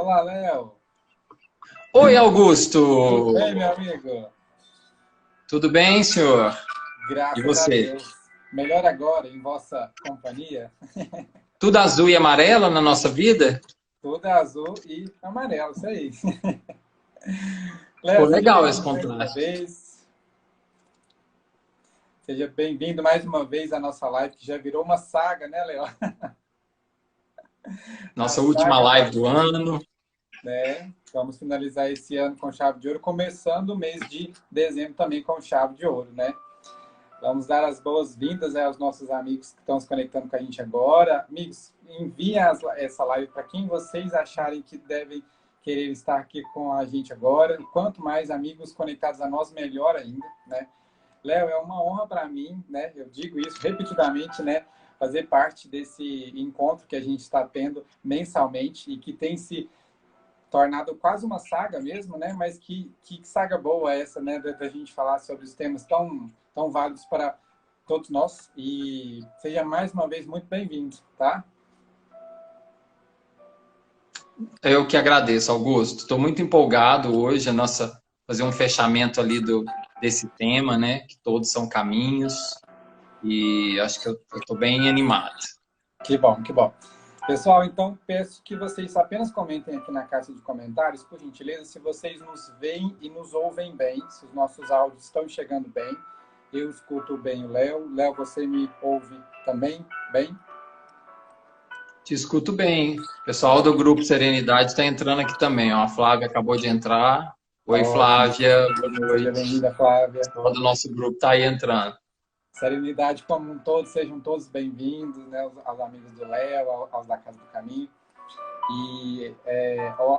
Olá, Léo. Oi, Tudo Augusto. bem, meu amigo? Tudo bem, senhor? E Graças a você? Deus. Melhor agora em vossa companhia. Tudo azul e amarelo na nossa vida? Tudo azul e amarelo, isso aí. Pô, Léo, seja legal esse bem-vindo mais uma contraste. vez. Seja bem-vindo mais uma vez à nossa live, que já virou uma saga, né, Léo? A Nossa última saga live do do bem, ano. né? Vamos finalizar esse ano com chave de ouro, começando o mês de dezembro também com chave de ouro, né? Vamos dar as boas-vindas aos nossos amigos que estão se conectando com a gente agora. Amigos, enviem essa live para quem vocês acharem que devem querer estar aqui com a gente agora. E quanto mais amigos conectados a nós, melhor ainda, né? Léo, é uma honra para mim, né? Eu digo isso repetidamente, né? Fazer parte desse encontro que a gente está tendo mensalmente e que tem se tornado quase uma saga mesmo, né? Mas que saga boa é essa, né? Da gente falar sobre os temas tão válidos para todos nós. E seja mais uma vez muito bem-vindo, tá? Eu que agradeço, Augusto. Estou muito empolgado hoje fazer um fechamento ali desse tema, né? Que todos são caminhos. E acho que eu estou bem animado. Que bom, que bom. Pessoal, então peço que vocês apenas comentem aqui na caixa de comentários, por gentileza, se vocês nos veem e nos ouvem bem, se os nossos áudios estão chegando bem. Eu escuto bem o Léo. Léo, você me ouve também bem? Te escuto bem. O pessoal do Grupo Serenidade está entrando aqui também. Ó. A Flávia acabou de entrar. Oi, Ótimo. Flávia. Boa Seja noite. bem-vinda, Flávia. O pessoal do nosso grupo está aí entrando. Serenidade como um todo, sejam todos bem-vindos, né, aos amigos do Léo, aos da Casa do Caminho. E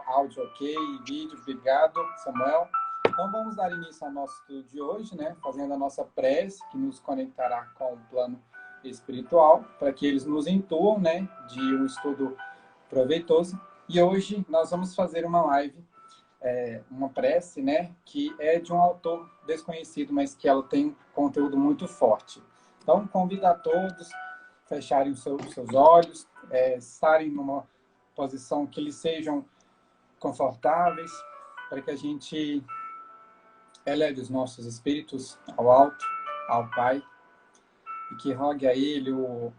áudio ok, vídeo, obrigado, Samuel. Então vamos dar início ao nosso estudo de hoje, né, fazendo a nossa prece, que nos conectará com o plano espiritual, para que eles nos intuam, né, de um estudo proveitoso. E hoje nós vamos fazer uma live, uma prece, né, que é de um autor desconhecido, mas que ela tem um conteúdo muito forte. Então, convido a todos a fecharem os seus olhos, estarem numa posição que lhes sejam confortáveis, para que a gente eleve os nossos espíritos ao alto, ao Pai, e que rogue a Ele o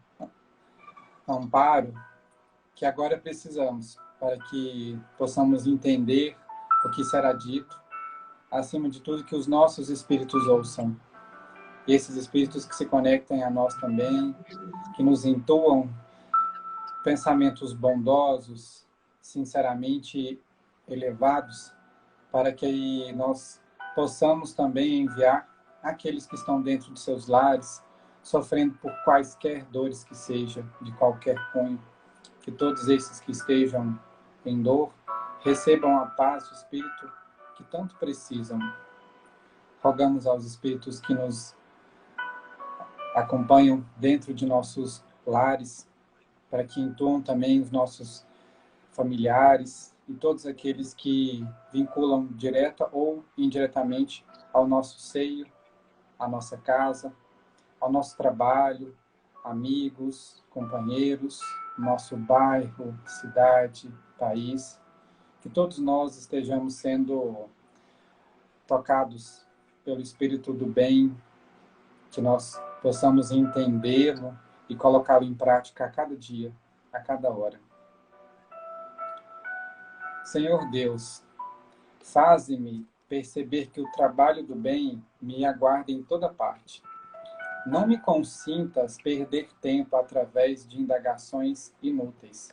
amparo que agora precisamos, para que possamos entender o que será dito, acima de tudo, que os nossos espíritos ouçam. E esses espíritos que se conectem a nós também, que nos intuam pensamentos bondosos, sinceramente elevados, para que nós possamos também enviar aqueles que estão dentro de seus lares, sofrendo por quaisquer dores que seja, de qualquer cunho, que todos esses que estejam em dor recebam a paz, o espírito que tanto precisam. Rogamos aos espíritos que nos acompanham dentro de nossos lares, para que intuam também os nossos familiares e todos aqueles que vinculam direta ou indiretamente ao nosso seio, à nossa casa, ao nosso trabalho, amigos, companheiros, nosso bairro, cidade, país, que todos nós estejamos sendo tocados pelo Espírito do bem, que nós possamos entendê-lo e colocá-lo em prática a cada dia, a cada hora. Senhor Deus, faze-me perceber que o trabalho do bem me aguarda em toda parte. Não me consintas perder tempo através de indagações inúteis.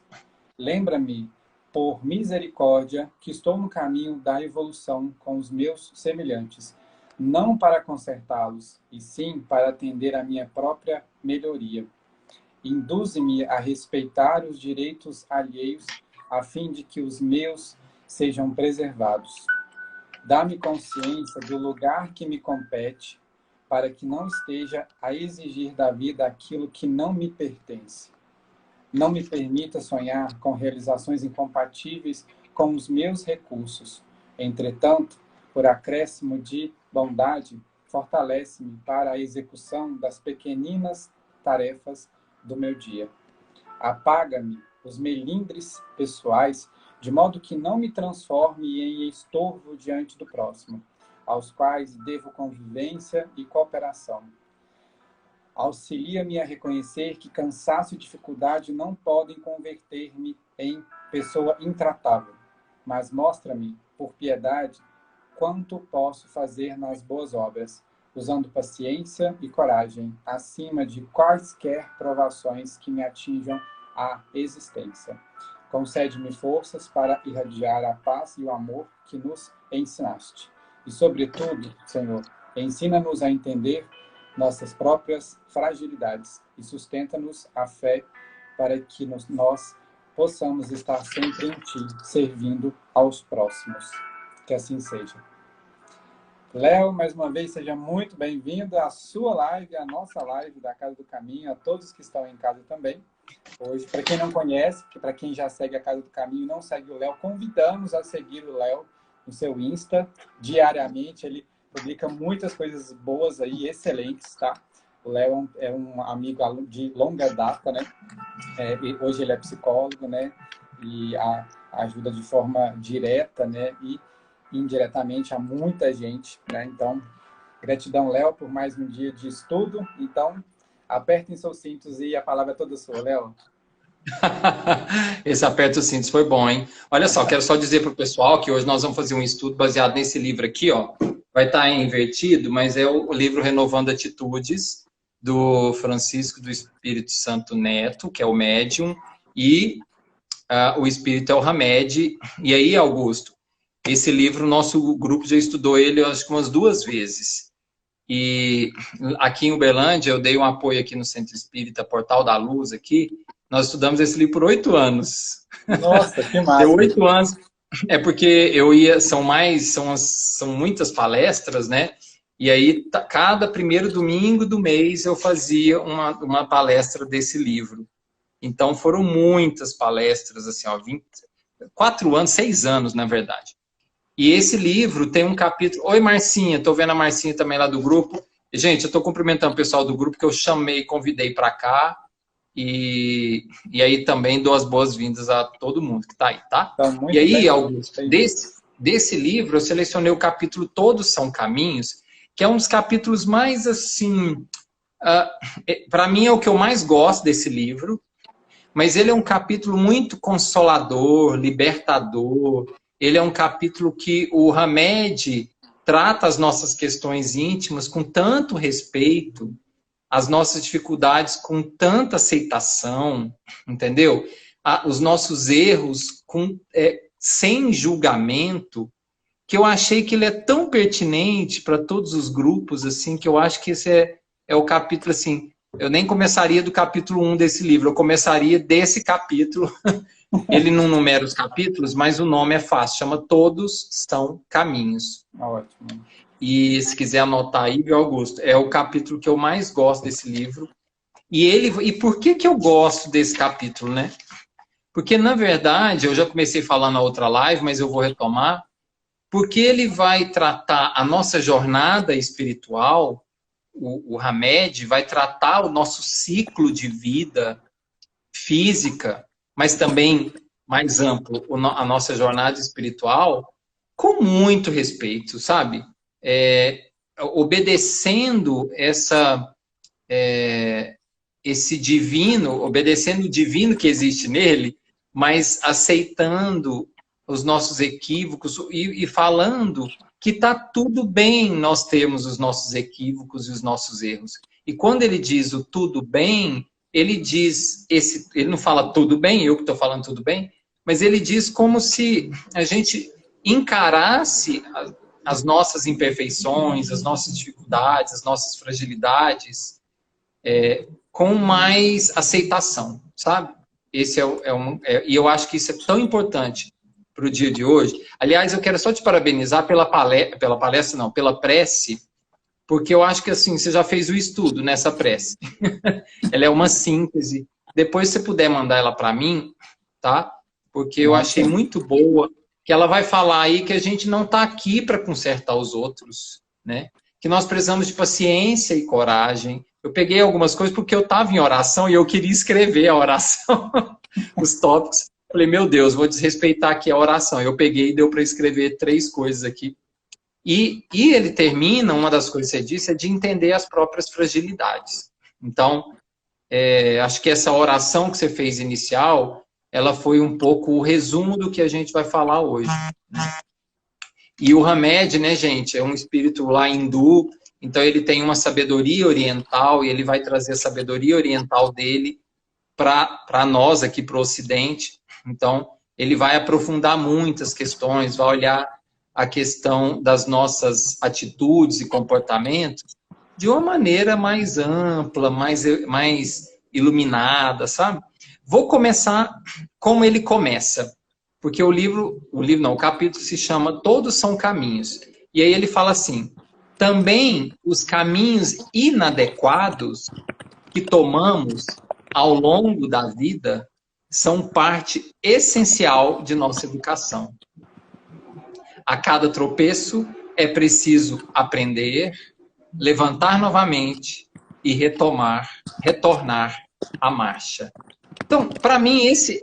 Lembra-me, por misericórdia, que estou no caminho da evolução com os meus semelhantes, não para consertá-los, e sim para atender à minha própria melhoria. Induze-me a respeitar os direitos alheios, a fim de que os meus sejam preservados. Dá-me consciência do lugar que me compete, para que não esteja a exigir da vida aquilo que não me pertence. Não me permita sonhar com realizações incompatíveis com os meus recursos. Entretanto, por acréscimo de bondade, fortalece-me para a execução das pequeninas tarefas do meu dia. Apaga-me os melindres pessoais de modo que não me transforme em estorvo diante do próximo, aos quais devo convivência e cooperação. Auxilia-me a reconhecer que cansaço e dificuldade não podem converter-me em pessoa intratável, mas mostra-me, por piedade, quanto posso fazer nas boas obras, usando paciência e coragem, acima de quaisquer provações que me atinjam a existência. Concede-me forças para irradiar a paz e o amor que nos ensinaste. E, sobretudo, Senhor, ensina-nos a entender nossas próprias fragilidades e sustenta-nos a fé para que nós possamos estar sempre em Ti, servindo aos próximos. Que assim seja. Léo, mais uma vez, seja muito bem-vindo à sua live, à nossa live da Casa do Caminho, a todos que estão em casa também. Hoje, para quem não conhece, para quem já segue a Casa do Caminho e não segue o Léo, convidamos a seguir o Léo no seu Insta, diariamente. Ele publica muitas coisas boas aí, excelentes, tá? O Léo é um amigo de longa data, né? Hoje ele é psicólogo, né? E ajuda de forma direta, né? E indiretamente a muita gente, né? Então, gratidão, Léo, por mais um dia de estudo. Então, apertem seus cintos e a palavra é toda sua, Léo. Esse aperto os cintos foi bom, hein? Olha só, quero só dizer para o pessoal que hoje nós vamos fazer um estudo baseado nesse livro aqui, ó. Vai estar invertido, mas é o livro Renovando Atitudes, do Francisco do Espírito Santo Neto, que é o médium, e o Espírito é o Hamed. E aí, Augusto, esse livro, nosso grupo já estudou ele, acho que umas 2 vezes. E aqui em Uberlândia, eu dei um apoio aqui no Centro Espírita Portal da Luz, aqui. Nós estudamos esse livro por 8 anos. Nossa, que massa! Deu 8 anos. É porque eu ia, são muitas palestras, né? E aí, cada primeiro domingo do mês, eu fazia uma palestra desse livro. Então, foram muitas palestras, assim, ó, 4 anos, 6 anos, na verdade. E esse livro tem um capítulo... Oi, Marcinha, tô vendo a Marcinha também lá do grupo. Gente, eu tô cumprimentando o pessoal do grupo que eu chamei, convidei para cá. E aí também dou as boas-vindas a todo mundo que tá aí, tá? Então, e aí, Augusto, desse livro, eu selecionei o capítulo Todos São Caminhos, que é um dos capítulos mais, assim... para mim é o que eu mais gosto desse livro, mas ele é um capítulo muito consolador, libertador. Ele é um capítulo que o Hamed trata as nossas questões íntimas com tanto respeito, as nossas dificuldades com tanta aceitação, entendeu? Os nossos erros sem julgamento, que eu achei que ele é tão pertinente para todos os grupos, assim, que eu acho que esse é o capítulo, assim, eu nem começaria do capítulo 1 desse livro, eu começaria desse capítulo. Ele não numera os capítulos, mas o nome é fácil, chama Todos São Caminhos. Ótimo. E se quiser anotar aí, viu, Augusto? É o capítulo que eu mais gosto desse livro. E por que eu gosto desse capítulo, né? Porque, na verdade, eu já comecei falando na outra live, mas eu vou retomar, porque ele vai tratar a nossa jornada espiritual, o Hamed vai tratar o nosso ciclo de vida física, mas também mais amplo, a nossa jornada espiritual, com muito respeito, sabe? Obedecendo esse divino, obedecendo o divino que existe nele, mas aceitando os nossos equívocos e falando que está tudo bem nós termos os nossos equívocos e os nossos erros. E quando ele diz o tudo bem, ele diz, ele não fala tudo bem, eu que estou falando tudo bem, mas ele diz como se a gente encarasse as nossas imperfeições, as nossas dificuldades, as nossas fragilidades, com mais aceitação, sabe? Esse e eu acho que isso é tão importante para o dia de hoje. Aliás, eu quero só te parabenizar pela prece, porque eu acho que assim, você já fez o estudo nessa prece. Ela é uma síntese. Depois, se você puder mandar ela para mim, tá? Porque eu achei muito boa, que ela vai falar aí que a gente não está aqui para consertar os outros, né? Que nós precisamos de paciência e coragem. Eu peguei algumas coisas porque eu estava em oração e eu queria escrever a oração, os tópicos. Falei, meu Deus, vou desrespeitar aqui a oração. Eu peguei e deu para escrever 3 coisas aqui. E ele termina, uma das coisas que você disse, é de entender as próprias fragilidades. Então, acho que essa oração que você fez inicial, ela foi um pouco o resumo do que a gente vai falar hoje. E o Hamed, né, gente, é um espírito lá hindu, então ele tem uma sabedoria oriental, e ele vai trazer a sabedoria oriental dele para nós aqui, para o Ocidente. Então, ele vai aprofundar muitas questões, vai olhar a questão das nossas atitudes e comportamentos de uma maneira mais ampla, mais iluminada, sabe? Vou começar como ele começa, porque o capítulo se chama Todos são Caminhos. E aí ele fala assim, também os caminhos inadequados que tomamos ao longo da vida são parte essencial de nossa educação. A cada tropeço é preciso aprender, levantar novamente e retornar à marcha. Então, para mim, esse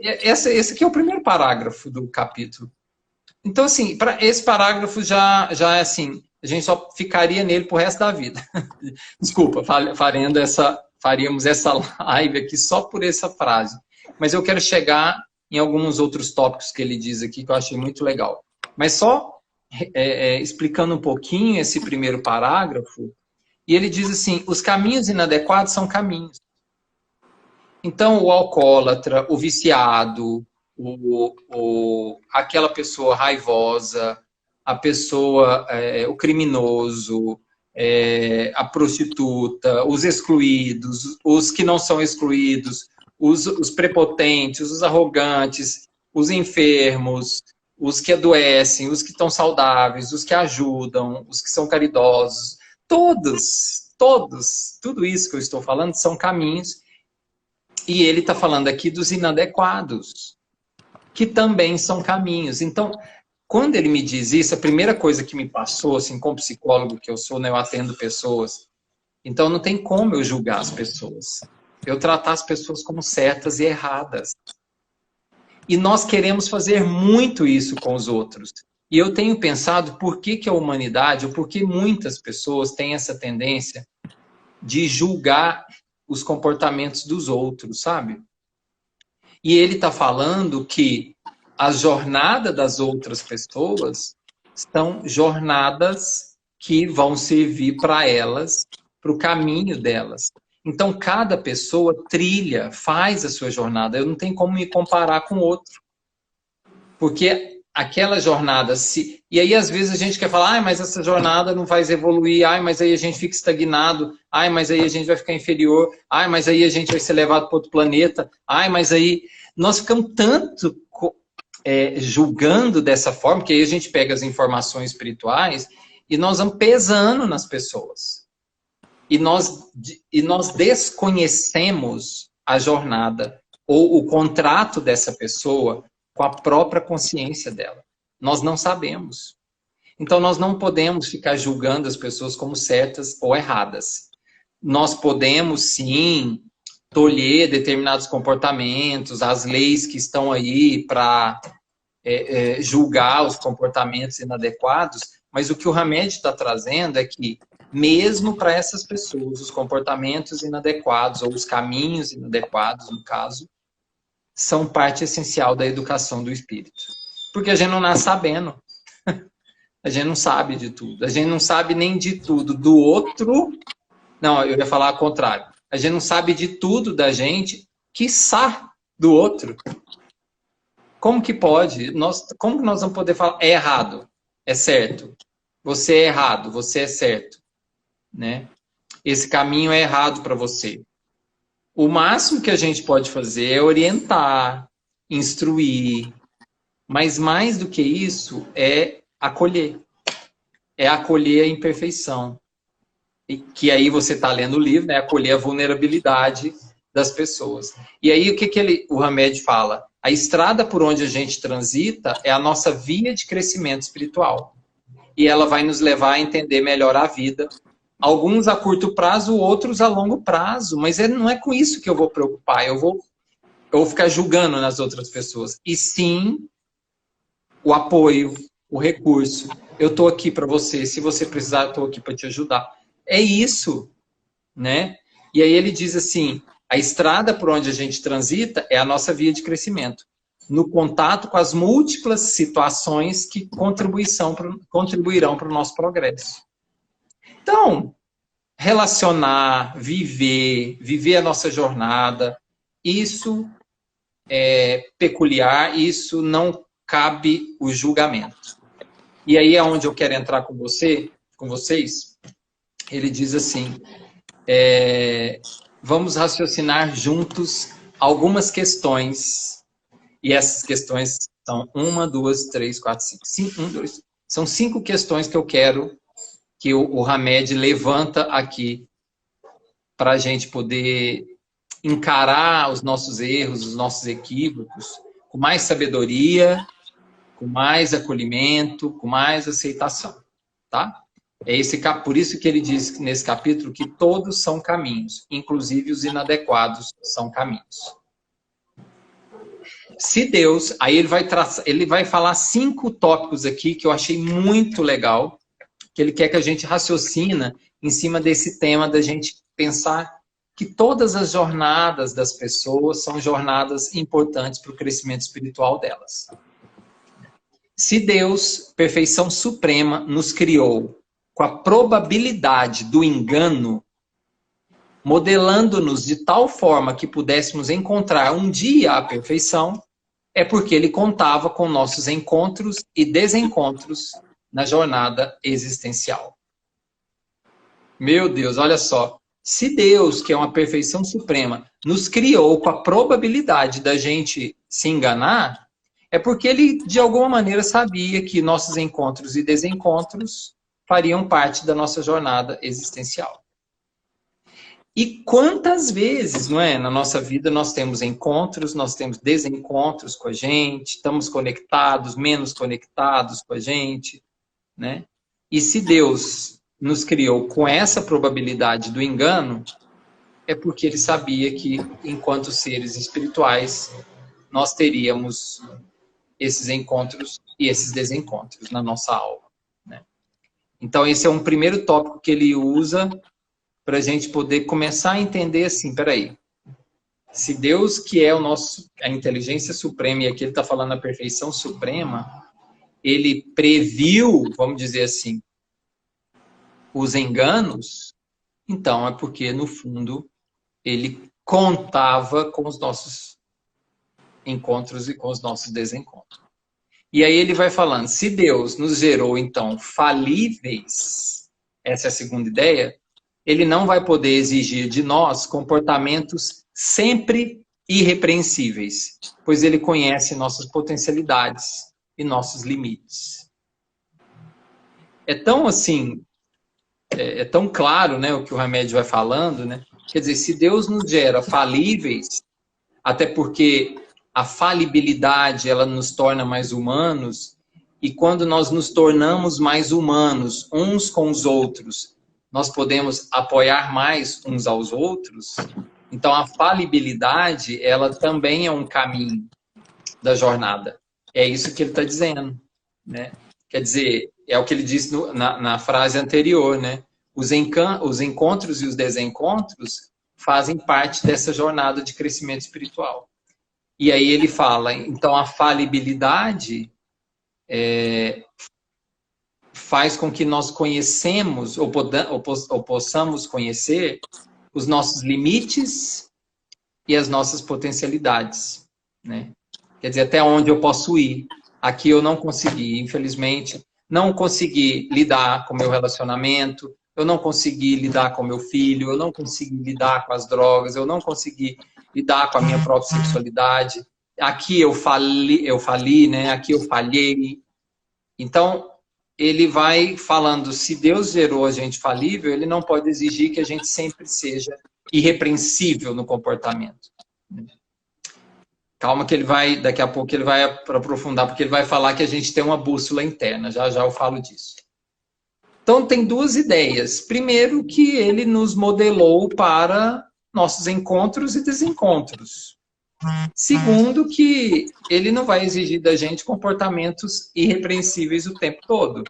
aqui é o primeiro parágrafo do capítulo. Então, assim, esse parágrafo já é assim, a gente só ficaria nele pro resto da vida. Desculpa, faríamos essa live aqui só por essa frase. Mas eu quero chegar em alguns outros tópicos que ele diz aqui, que eu achei muito legal. Mas só explicando um pouquinho esse primeiro parágrafo, e ele diz assim, os caminhos inadequados são caminhos. Então, o alcoólatra, o viciado, aquela pessoa raivosa, a pessoa, o criminoso, a prostituta, os excluídos, os que não são excluídos, os prepotentes, os arrogantes, os enfermos, os que adoecem, os que estão saudáveis, os que ajudam, os que são caridosos, tudo isso que eu estou falando são caminhos. E ele está falando aqui dos inadequados, que também são caminhos. Então, quando ele me diz isso, a primeira coisa que me passou, assim, como psicólogo que eu sou, né, eu atendo pessoas, então não tem como eu julgar as pessoas. Eu tratar as pessoas como certas e erradas. E nós queremos fazer muito isso com os outros. E eu tenho pensado por que a humanidade, ou por que muitas pessoas têm essa tendência de julgar os comportamentos dos outros, sabe? E ele está falando que a jornada das outras pessoas são jornadas que vão servir para elas, para o caminho delas. Então, cada pessoa faz a sua jornada. Eu não tenho como me comparar com outro. Porque aquela jornada... E aí, às vezes, a gente quer falar, mas essa jornada não faz evoluir, mas aí a gente fica estagnado, mas aí a gente vai ficar inferior, mas aí a gente vai ser levado para outro planeta, mas aí... Nós ficamos tanto julgando dessa forma, que aí a gente pega as informações espirituais e nós vamos pesando nas pessoas. E nós desconhecemos a jornada ou o contrato dessa pessoa com a própria consciência dela. Nós não sabemos. Então, nós não podemos ficar julgando as pessoas como certas ou erradas. Nós podemos, sim, tolher determinados comportamentos, as leis que estão aí para julgar os comportamentos inadequados, mas o que o Hamed está trazendo é que, mesmo para essas pessoas, os comportamentos inadequados, ou os caminhos inadequados, no caso, são parte essencial da educação do espírito. Porque a gente não nasce sabendo. A gente não sabe de tudo. A gente não sabe nem de tudo do outro. Não, eu ia falar ao contrário. A gente não sabe de tudo da gente, quiçá do outro. Como que pode? Como que nós vamos poder falar? É errado, é certo. Você é errado, você é certo. Né? Esse caminho é errado para você. O máximo que a gente pode fazer é orientar, instruir. Mas mais do que isso, é acolher. É acolher a imperfeição. Que aí você está lendo o livro, né? Acolher a vulnerabilidade das pessoas. E aí o que o Hamed fala? A estrada por onde a gente transita é a nossa via de crescimento espiritual. E ela vai nos levar a entender melhor a vida. Alguns a curto prazo, outros a longo prazo. Mas não é com isso que eu vou preocupar. Eu vou ou ficar julgando nas outras pessoas, e sim o apoio, o recurso. Eu estou aqui para você, se você precisar, eu estou aqui para te ajudar. É isso, né? E aí ele diz assim, a estrada por onde a gente transita é a nossa via de crescimento, no contato com as múltiplas situações que contribuirão para o nosso progresso. Então, relacionar, viver a nossa jornada, isso é peculiar, isso não cabe o julgamento. E aí é onde eu quero entrar com vocês. Ele diz assim, vamos raciocinar juntos algumas questões, e essas questões são 1, 2, 3, 4, 5. São 5 questões que eu quero que o Hamed levanta aqui para a gente poder encarar os nossos erros, os nossos equívocos, com mais sabedoria, com mais acolhimento, com mais aceitação, tá? Por isso que ele diz nesse capítulo que todos são caminhos, inclusive os inadequados são caminhos. Se Deus, aí ele vai falar 5 tópicos aqui que eu achei muito legal, que ele quer que a gente raciocina em cima desse tema da gente pensar que todas as jornadas das pessoas são jornadas importantes para o crescimento espiritual delas. Se Deus, perfeição suprema, nos criou com a probabilidade do engano, modelando-nos de tal forma que pudéssemos encontrar um dia a perfeição, é porque ele contava com nossos encontros e desencontros na jornada existencial. Meu Deus, olha só. Se Deus, que é uma perfeição suprema, nos criou com a probabilidade da gente se enganar, é porque ele, de alguma maneira, sabia que nossos encontros e desencontros fariam parte da nossa jornada existencial. E quantas vezes, não é, na nossa vida nós temos encontros, nós temos desencontros com a gente, estamos conectados, menos conectados com a gente, né? E se Deus nos criou com essa probabilidade do engano, é porque ele sabia que, enquanto seres espirituais, nós teríamos esses encontros e esses desencontros na nossa alma, né? Então, esse é um primeiro tópico que ele usa para a gente poder começar a entender assim, peraí, se Deus, que é a inteligência suprema, e aqui ele está falando a perfeição suprema, ele previu, vamos dizer assim, os enganos, então é porque, no fundo, ele contava com os nossos encontros e com os nossos desencontros. E aí ele vai falando, se Deus nos gerou, então, falíveis, essa é a segunda ideia, ele não vai poder exigir de nós comportamentos sempre irrepreensíveis, pois ele conhece nossas potencialidades e nossos limites. É tão assim, é tão claro, né, o que o Hamed vai falando, né? Quer dizer, se Deus nos gera falíveis, até porque a falibilidade ela nos torna mais humanos, e quando nós nos tornamos mais humanos uns com os outros, nós podemos apoiar mais uns aos outros. Então a falibilidade ela também é um caminho da jornada. É isso que ele está dizendo, né? Quer dizer, é o que ele disse na frase anterior, né? Os encontros e os desencontros fazem parte dessa jornada de crescimento espiritual. E aí ele fala, então a falibilidade faz com que nós conhecemos, ou possamos conhecer, os nossos limites e as nossas potencialidades, né? Quer dizer, até onde eu posso ir. Aqui eu não consegui, infelizmente, não consegui lidar com o meu relacionamento, eu não consegui lidar com meu filho, eu não consegui lidar com as drogas, eu não consegui lidar com a minha própria sexualidade. Aqui eu fali, né? Aqui eu falhei. Então, ele vai falando, se Deus gerou a gente falível, ele não pode exigir que a gente sempre seja irrepreensível no comportamento. Calma que ele vai, daqui a pouco ele vai aprofundar, porque ele vai falar que a gente tem uma bússola interna, já já eu falo disso. Então tem duas ideias. Primeiro que ele nos modelou para nossos encontros e desencontros. Segundo, que ele não vai exigir da gente comportamentos irrepreensíveis o tempo todo.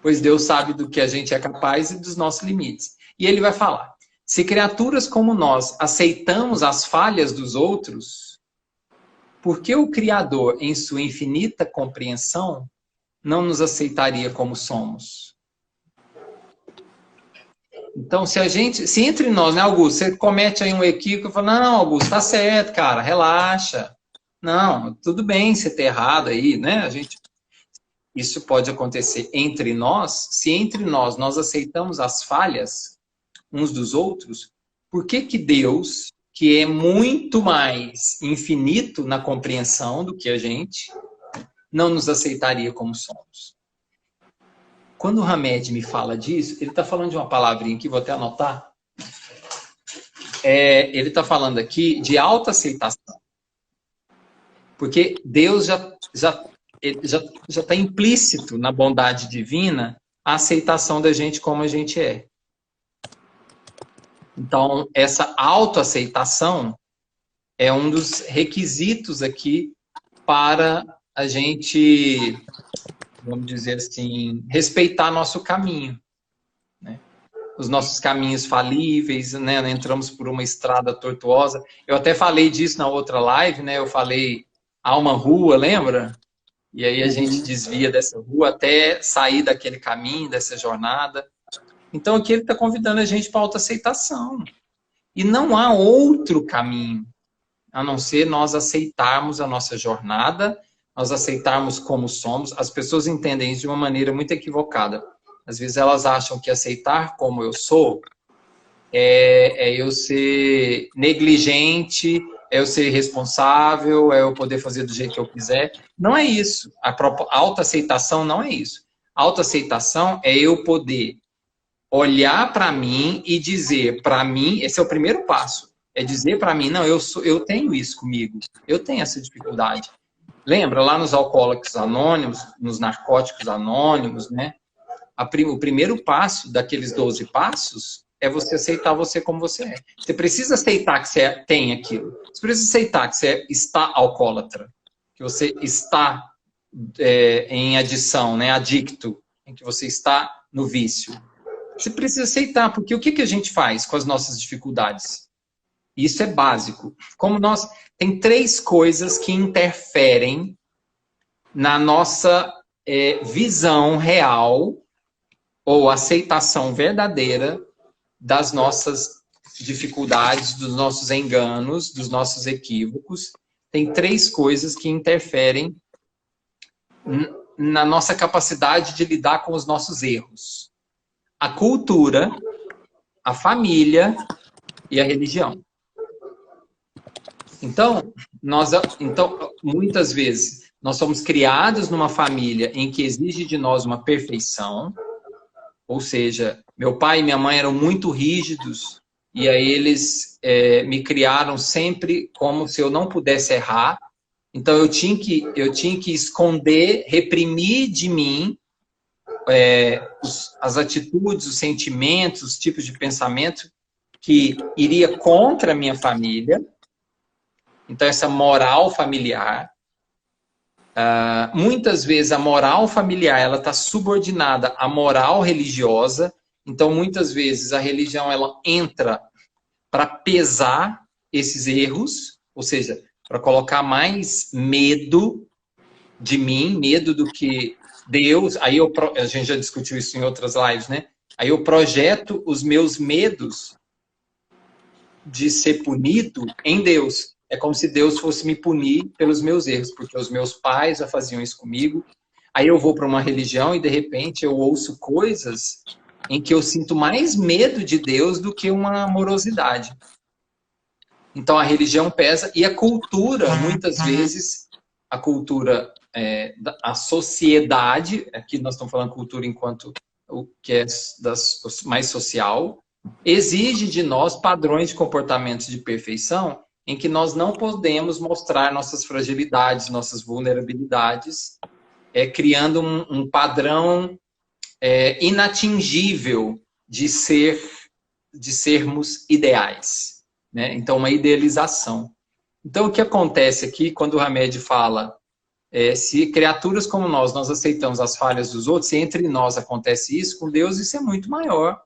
Pois Deus sabe do que a gente é capaz e dos nossos limites. E ele vai falar, se criaturas como nós aceitamos as falhas dos outros, por que o Criador, em sua infinita compreensão, não nos aceitaria como somos? Então, se entre nós, né, Augusto, você comete aí um equívoco, fala, não, Augusto, tá certo, cara, relaxa. Não, tudo bem você ter errado aí, né? Isso pode acontecer entre nós, se entre nós aceitamos as falhas uns dos outros, por que que Deus, que é muito mais infinito na compreensão do que a gente, não nos aceitaria como somos? Quando o Hamed me fala disso, ele está falando de uma palavrinha aqui, vou até anotar. Ele está falando aqui de autoaceitação. Porque Deus já está implícito na bondade divina a aceitação da gente como a gente é. Então, essa autoaceitação é um dos requisitos aqui para a gente, vamos dizer assim, respeitar nosso caminho, né? Os nossos caminhos falíveis, né? Entramos por uma estrada tortuosa. Eu até falei disso na outra live, né? Eu falei, há uma rua, lembra? E aí a gente desvia dessa rua até sair daquele caminho, dessa jornada. Então aqui ele está convidando a gente para a autoaceitação. E não há outro caminho, a não ser nós aceitarmos a nossa jornada, nós aceitarmos como somos. As pessoas entendem isso de uma maneira muito equivocada. Às vezes elas acham que aceitar como eu sou é eu ser negligente, é eu ser irresponsável, é eu poder fazer do jeito que eu quiser. Não é isso. A autoaceitação não é isso. A autoaceitação é eu poder olhar para mim e dizer para mim, esse é o primeiro passo, é dizer para mim, não, eu tenho isso comigo, eu tenho essa dificuldade. Lembra, lá nos Alcoólicos Anônimos, nos Narcóticos Anônimos, né? O primeiro passo daqueles 12 passos é você aceitar você como você é. Você precisa aceitar que você tem aquilo. Você precisa aceitar que você está alcoólatra, que você está em adição, né? Adicto, em que você está no vício. Você precisa aceitar, porque o que a gente faz com as nossas dificuldades? Isso é básico. Tem 3 coisas que interferem na nossa visão real ou aceitação verdadeira das nossas dificuldades, dos nossos enganos, dos nossos equívocos. Tem 3 coisas que interferem na nossa capacidade de lidar com os nossos erros: a cultura, a família e a religião. Então, muitas vezes, nós somos criados numa família em que exige de nós uma perfeição, ou seja, meu pai e minha mãe eram muito rígidos, e aí eles me criaram sempre como se eu não pudesse errar. Então, eu tinha que esconder, reprimir de mim as atitudes, os sentimentos, os tipos de pensamento que iria contra a minha família. Então, essa moral familiar, muitas vezes a moral familiar ela está subordinada à moral religiosa. Então, muitas vezes a religião ela entra para pesar esses erros, ou seja, para colocar mais medo de mim, medo do que Deus. Aí a gente já discutiu isso em outras lives, né? Aí eu projeto os meus medos de ser punido em Deus. É como se Deus fosse me punir pelos meus erros, porque os meus pais já faziam isso comigo. Aí eu vou para uma religião e, de repente, eu ouço coisas em que eu sinto mais medo de Deus do que uma amorosidade. Então, a religião pesa. E a cultura, muitas vezes, a cultura, a sociedade, aqui nós estamos falando cultura enquanto o que é mais social, exige de nós padrões de comportamentos de perfeição em que nós não podemos mostrar nossas fragilidades, nossas vulnerabilidades, criando um padrão inatingível de sermos ideais, né? Então, uma idealização. Então, o que acontece aqui, quando o Hamed fala, se criaturas como nós aceitamos as falhas dos outros, se entre nós acontece isso, com Deus isso é muito maior.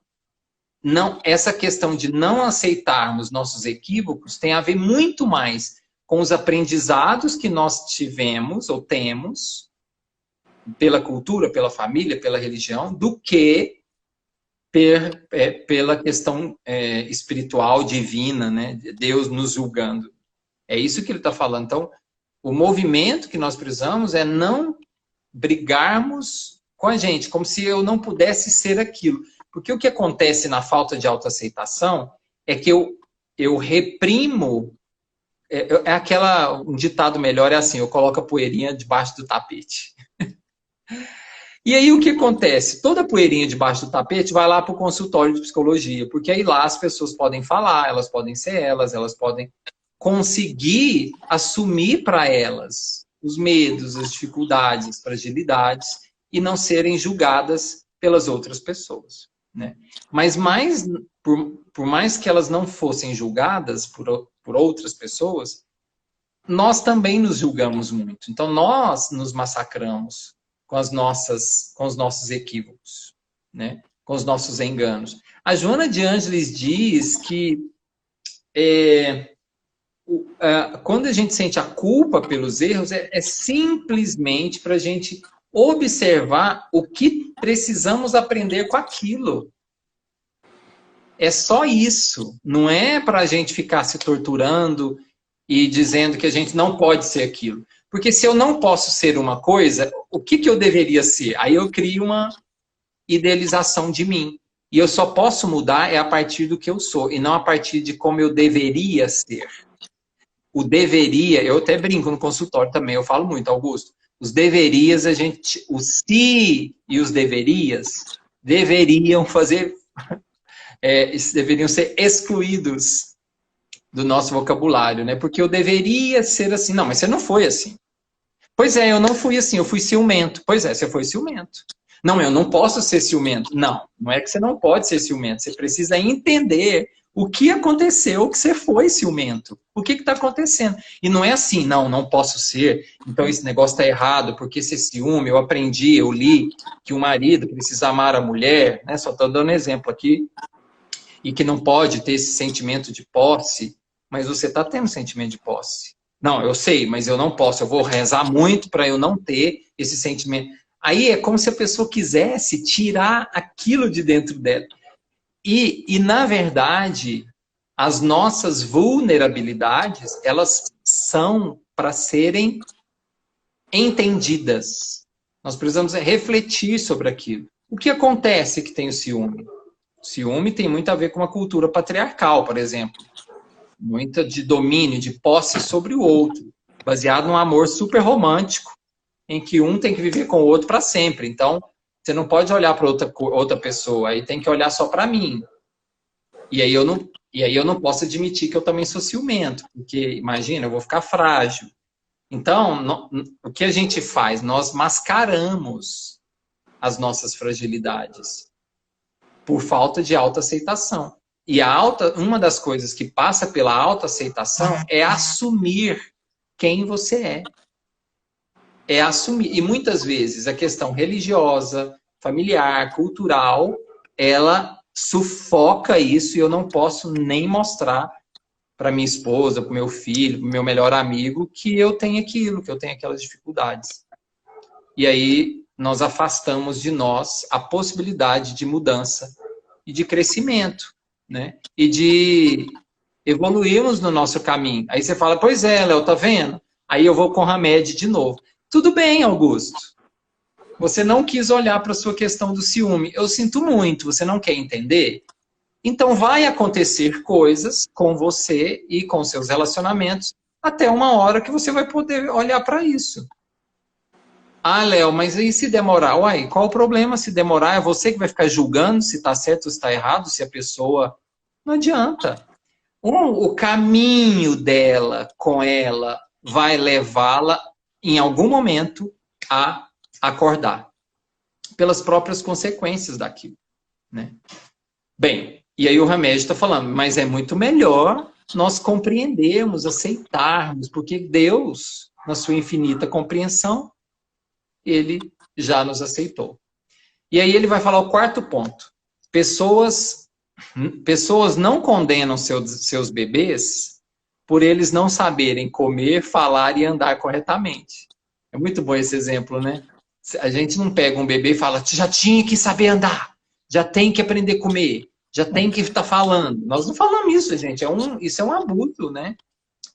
Não, essa questão de não aceitarmos nossos equívocos tem a ver muito mais com os aprendizados que nós tivemos ou temos pela cultura, pela família, pela religião, do que pela questão espiritual, divina, né? Deus nos julgando. É isso que ele está falando. Então, o movimento que nós precisamos é não brigarmos com a gente, como se eu não pudesse ser aquilo. Porque o que acontece na falta de autoaceitação é que eu reprimo. Um ditado melhor é assim: eu coloco a poeirinha debaixo do tapete. E aí o que acontece? Toda poeirinha debaixo do tapete vai lá para o consultório de psicologia, porque aí lá as pessoas podem falar, elas podem ser elas podem conseguir assumir para elas os medos, as dificuldades, as fragilidades e não serem julgadas pelas outras pessoas, né? Mas por mais que elas não fossem julgadas por outras pessoas, nós também nos julgamos muito. Então nós nos massacramos com os nossos equívocos, né? Com os nossos enganos. A Joana de Ângeles diz que quando a gente sente a culpa pelos erros, é simplesmente para a gente observar o que precisamos aprender com aquilo. É só isso. Não é para a gente ficar se torturando e dizendo que a gente não pode ser aquilo. Porque se eu não posso ser uma coisa, o que eu deveria ser? Aí eu crio uma idealização de mim. E eu só posso mudar a partir do que eu sou, e não a partir de como eu deveria ser. O deveria, eu até brinco no consultório também, eu falo muito, Augusto. Os deverias, os se e os deverias deveriam fazer, deveriam ser excluídos do nosso vocabulário, né? Porque eu deveria ser assim. Não, mas você não foi assim. Pois é, eu não fui assim, eu fui ciumento. Pois é, você foi ciumento. Não, eu não posso ser ciumento. Não, não é que você não pode ser ciumento. Você precisa entender o que aconteceu que você foi ciumento. O que está acontecendo? E não é assim, não posso ser, então esse negócio está errado, porque esse ciúme, eu aprendi, eu li que o marido precisa amar a mulher, né? Só estou dando exemplo aqui, e que não pode ter esse sentimento de posse, mas você está tendo sentimento de posse. Não, eu sei, mas eu não posso, eu vou rezar muito para eu não ter esse sentimento. Aí é como se a pessoa quisesse tirar aquilo de dentro dela. E na verdade, as nossas vulnerabilidades, elas são para serem entendidas. Nós precisamos refletir sobre aquilo. O que acontece que tem o ciúme? O ciúme tem muito a ver com uma cultura patriarcal, por exemplo. Muita de domínio, de posse sobre o outro, baseado num amor super romântico, em que um tem que viver com o outro para sempre. Então, você não pode olhar para outra pessoa, aí tem que olhar só para mim. E aí eu não posso admitir que eu também sou ciumento, porque, imagina, eu vou ficar frágil. Então, o que a gente faz? Nós mascaramos as nossas fragilidades por falta de autoaceitação. E uma das coisas que passa pela autoaceitação é assumir quem você é. É assumir. E muitas vezes a questão religiosa, familiar, cultural, ela sufoca isso e eu não posso nem mostrar para minha esposa, para o meu filho, para o meu melhor amigo, que eu tenho aquilo, que eu tenho aquelas dificuldades. E aí nós afastamos de nós a possibilidade de mudança e de crescimento, né? E de evoluirmos no nosso caminho. Aí você fala, pois é, Léo, tá vendo? Aí eu vou com o Hamed de novo. Tudo bem, Augusto. Você não quis olhar para a sua questão do ciúme. Eu sinto muito, você não quer entender? Então vai acontecer coisas com você e com seus relacionamentos até uma hora que você vai poder olhar para isso. Ah, Léo, mas e se demorar? Uai, qual o problema se demorar? É você que vai ficar julgando se está certo ou se está errado, se a pessoa... Não adianta. O caminho dela com ela vai levá-la, em algum momento, a acordar. Pelas próprias consequências daquilo, né? Bem, e aí o Hamed está falando, mas é muito melhor nós compreendermos, aceitarmos, porque Deus, na sua infinita compreensão, ele já nos aceitou. E aí ele vai falar o quarto ponto. Pessoas não condenam seus bebês por eles não saberem comer, falar e andar corretamente. É muito bom esse exemplo, né? A gente não pega um bebê e fala, já tinha que saber andar, já tem que aprender a comer, já tem que estar falando. Nós não falamos isso, gente. Isso é um abuso, né?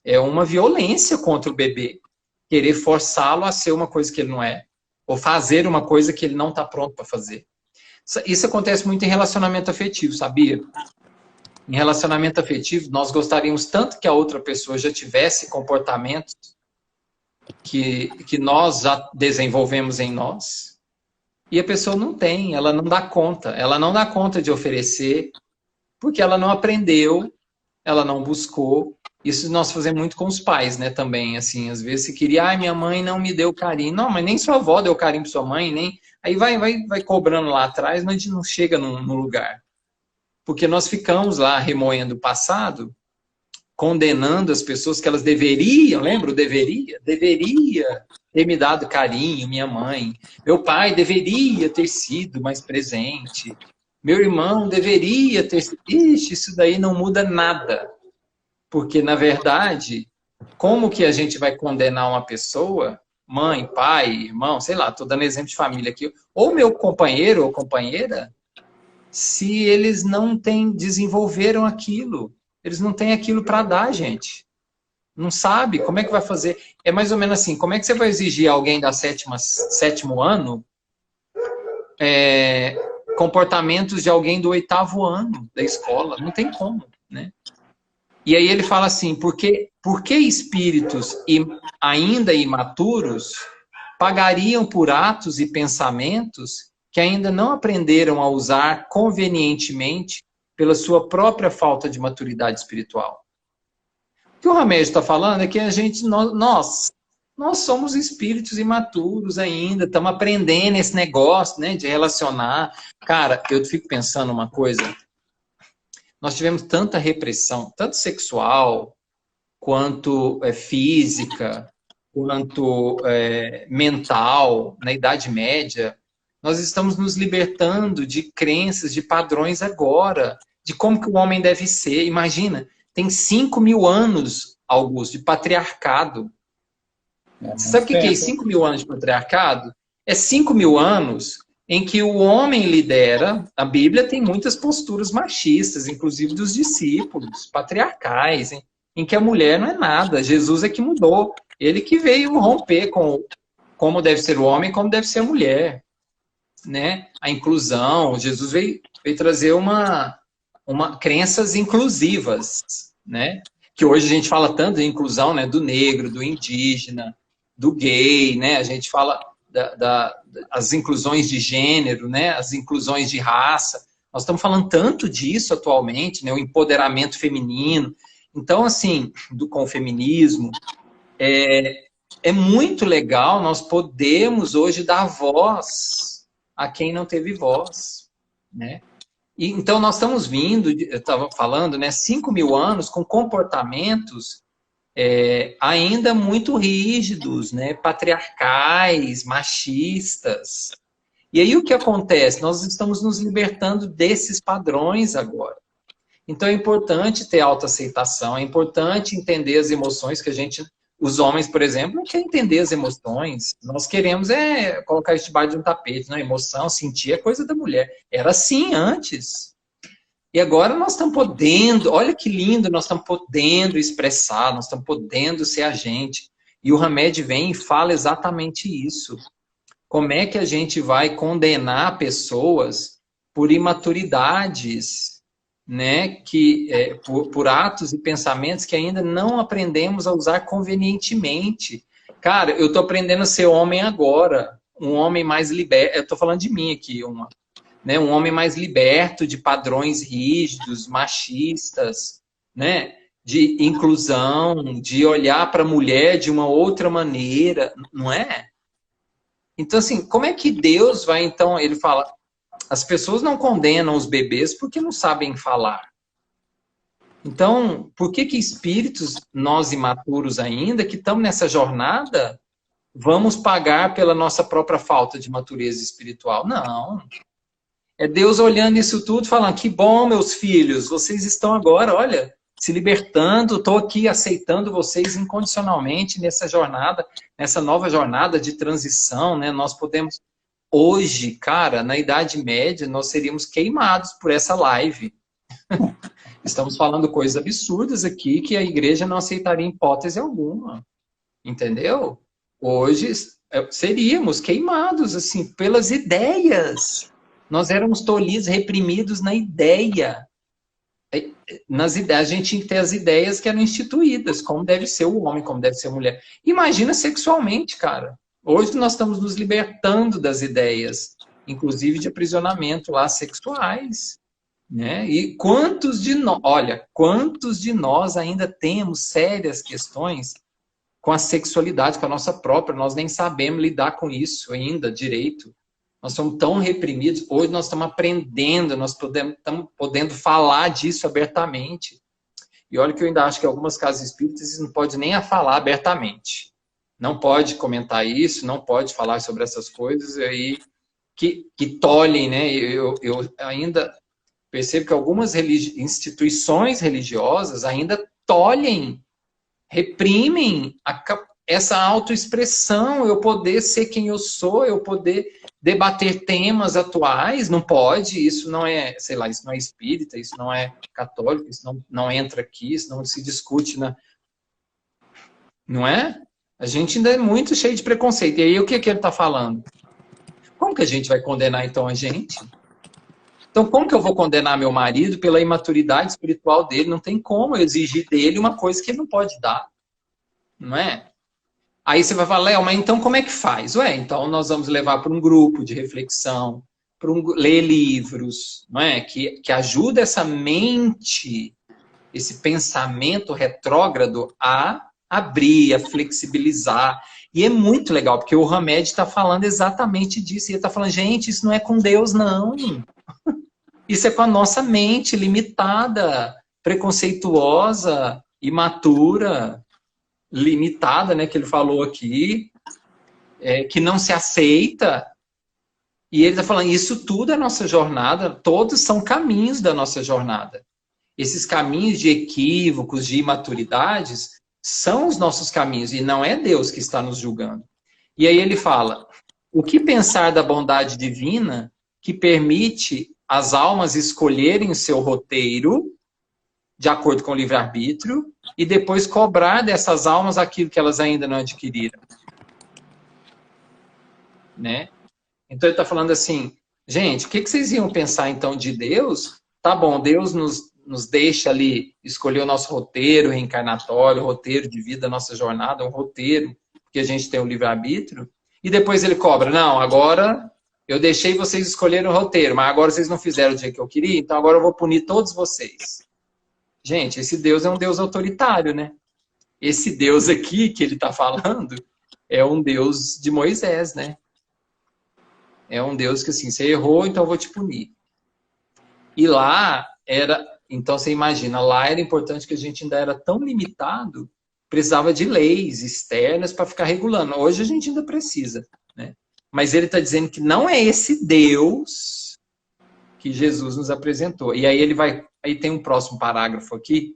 É uma violência contra o bebê. Querer forçá-lo a ser uma coisa que ele não é. Ou fazer uma coisa que ele não está pronto para fazer. Isso acontece muito em relacionamento afetivo, sabia? Em relacionamento afetivo, nós gostaríamos tanto que a outra pessoa já tivesse comportamentos que nós já desenvolvemos em nós, e a pessoa não tem, ela não dá conta. Ela não dá conta de oferecer, porque ela não aprendeu, ela não buscou. Isso nós fazemos muito com os pais, né, também, assim, às vezes você queria, minha mãe não me deu carinho. Não, mas nem sua avó deu carinho para sua mãe, nem... Aí vai cobrando lá atrás, mas não chega no lugar. Porque nós ficamos lá remoendo o passado, condenando as pessoas que elas deveriam, lembra? Deveria ter me dado carinho, minha mãe. Meu pai deveria ter sido mais presente. Meu irmão deveria ter sido... Ixi, isso daí não muda nada. Porque, na verdade, como que a gente vai condenar uma pessoa, mãe, pai, irmão, sei lá, estou dando exemplo de família aqui, ou meu companheiro ou companheira, se eles não desenvolveram aquilo, eles não têm aquilo para dar, gente. Não sabe, como é que vai fazer? É mais ou menos assim, como é que você vai exigir alguém da sétimo ano comportamentos de alguém do 8º ano da escola? Não tem como, né? E aí ele fala assim, por que espíritos ainda imaturos pagariam por atos e pensamentos que ainda não aprenderam a usar convenientemente pela sua própria falta de maturidade espiritual? O que o Hamed está falando é que nós somos espíritos imaturos ainda, estamos aprendendo esse negócio, né, de relacionar. Cara, eu fico pensando uma coisa, nós tivemos tanta repressão, tanto sexual, quanto física, quanto mental, na Idade Média. Nós estamos nos libertando de crenças, de padrões agora, de como que o homem deve ser. Imagina, tem 5.000 anos, Augusto, de patriarcado. Sabe o que é 5.000 anos de patriarcado? É 5.000 anos em que o homem lidera. A Bíblia tem muitas posturas machistas, inclusive dos discípulos, patriarcais, em que a mulher não é nada. Jesus é que mudou. Ele que veio romper com como deve ser o homem e como deve ser a mulher. Né? A inclusão. Jesus veio trazer crenças inclusivas, né? Que hoje a gente fala tanto de inclusão, né? Do negro, do indígena, do gay, né? A gente fala as inclusões de gênero, né? As inclusões de raça. Nós estamos falando tanto disso atualmente, né? O empoderamento feminino. Então, assim, com o feminismo, é muito legal nós podemos hoje dar voz a quem não teve voz, né? E, então, nós estamos vindo, eu estava falando, né, 5.000 anos com comportamentos ainda muito rígidos, né, patriarcais, machistas. E aí o que acontece? Nós estamos nos libertando desses padrões agora. Então é importante ter autoaceitação, é importante entender as emoções que os homens, por exemplo, não querem entender as emoções. Nós queremos colocar isso debaixo de um tapete, né? Emoção, sentir é coisa da mulher. Era assim antes. E agora nós estamos podendo, olha que lindo, nós estamos podendo expressar, nós estamos podendo ser a gente. E o Hamed vem e fala exatamente isso. Como é que a gente vai condenar pessoas por imaturidades, né, por atos e pensamentos que ainda não aprendemos a usar convenientemente. Cara, eu estou aprendendo a ser homem agora, um homem mais liberto, eu estou falando de mim aqui, né, um homem mais liberto de padrões rígidos, machistas, né, de inclusão, de olhar para a mulher de uma outra maneira, não é? Então, assim, como é que Deus vai, então, ele fala... As pessoas não condenam os bebês porque não sabem falar. Então, por que que espíritos, nós imaturos ainda, que estamos nessa jornada, vamos pagar pela nossa própria falta de matureza espiritual? Não. É Deus olhando isso tudo, falando, que bom, meus filhos, vocês estão agora, olha, se libertando, estou aqui aceitando vocês incondicionalmente nessa jornada, nessa nova jornada de transição, né? Nós podemos, hoje, cara, na Idade Média, nós seríamos queimados por essa live. Estamos falando coisas absurdas aqui que a igreja não aceitaria em hipótese alguma, entendeu? Hoje seríamos queimados, assim, pelas ideias. Nós éramos tolidos, reprimidos na ideia. A gente tinha que ter as ideias que eram instituídas, como deve ser o homem, como deve ser a mulher. Imagina sexualmente, cara. Hoje nós estamos nos libertando das ideias, inclusive de aprisionamento lá sexuais, né? E quantos de nós, olha, quantos de nós ainda temos sérias questões com a sexualidade, com a nossa própria, nós nem sabemos lidar com isso ainda direito. Nós somos tão reprimidos. Hoje nós estamos aprendendo, nós estamos podendo falar disso abertamente. E olha que eu ainda acho que algumas casas espíritas não pode nem falar abertamente. Não pode comentar isso, não pode falar sobre essas coisas aí que tolhem, né? Eu ainda percebo que algumas instituições religiosas ainda tolhem, reprimem essa autoexpressão, eu poder ser quem eu sou, eu poder debater temas atuais, não pode, isso não é, sei lá, isso não é espírita, isso não é católico, isso não entra aqui, isso não se discute, não é? A gente ainda é muito cheio de preconceito. E aí, o que ele está falando? Como que a gente vai condenar, então, a gente? Então, como que eu vou condenar meu marido pela imaturidade espiritual dele? Não tem como eu exigir dele uma coisa que ele não pode dar, não é? Aí você vai falar, Léo, mas então como é que faz? Ué, então nós vamos levar para um grupo de reflexão, para ler livros, não é? Que ajuda essa mente, esse pensamento retrógrado a abrir, a flexibilizar. E é muito legal, porque o Hamed está falando exatamente disso. E ele está falando, gente, isso não é com Deus, não. Isso é com a nossa mente limitada, preconceituosa, imatura, limitada, né, que ele falou aqui, que não se aceita. E ele está falando, isso tudo é nossa jornada, todos são caminhos da nossa jornada. Esses caminhos de equívocos, de imaturidades, são os nossos caminhos, e não é Deus que está nos julgando. E aí ele fala, o que pensar da bondade divina que permite as almas escolherem o seu roteiro, de acordo com o livre-arbítrio, e depois cobrar dessas almas aquilo que elas ainda não adquiriram. Né? Então ele está falando assim, gente, o que vocês iam pensar então de Deus? Tá bom, Deus nos deixa ali escolher o nosso roteiro reencarnatório, o roteiro de vida, a nossa jornada, um roteiro que a gente tem o livre-arbítrio, e depois ele cobra, não, agora eu deixei vocês escolherem o roteiro, mas agora vocês não fizeram o dia que eu queria, então agora eu vou punir todos vocês. Gente, esse Deus é um Deus autoritário, né? Esse Deus aqui que ele está falando é um Deus de Moisés, né? É um Deus que assim, você errou, então eu vou te punir. E lá era, então você imagina, lá era importante que a gente ainda era tão limitado, precisava de leis externas para ficar regulando. Hoje a gente ainda precisa, né? Mas ele está dizendo que não é esse Deus que Jesus nos apresentou. E aí ele vai, aí tem um próximo parágrafo aqui,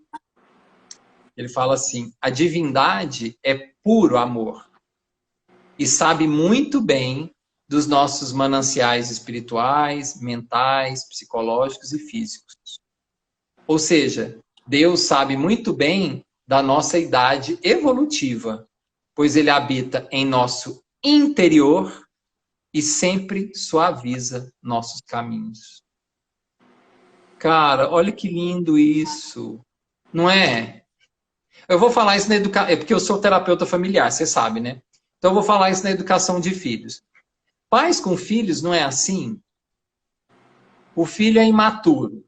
ele fala assim, a divindade é puro amor e sabe muito bem dos nossos mananciais espirituais, mentais, psicológicos e físicos. Ou seja, Deus sabe muito bem da nossa idade evolutiva, pois ele habita em nosso interior e sempre suaviza nossos caminhos. Cara, olha que lindo isso. Não é? Eu vou falar isso na educação, é porque eu sou terapeuta familiar, você sabe, né? Então eu vou falar isso na educação de filhos. Pais com filhos não é assim? O filho é imaturo.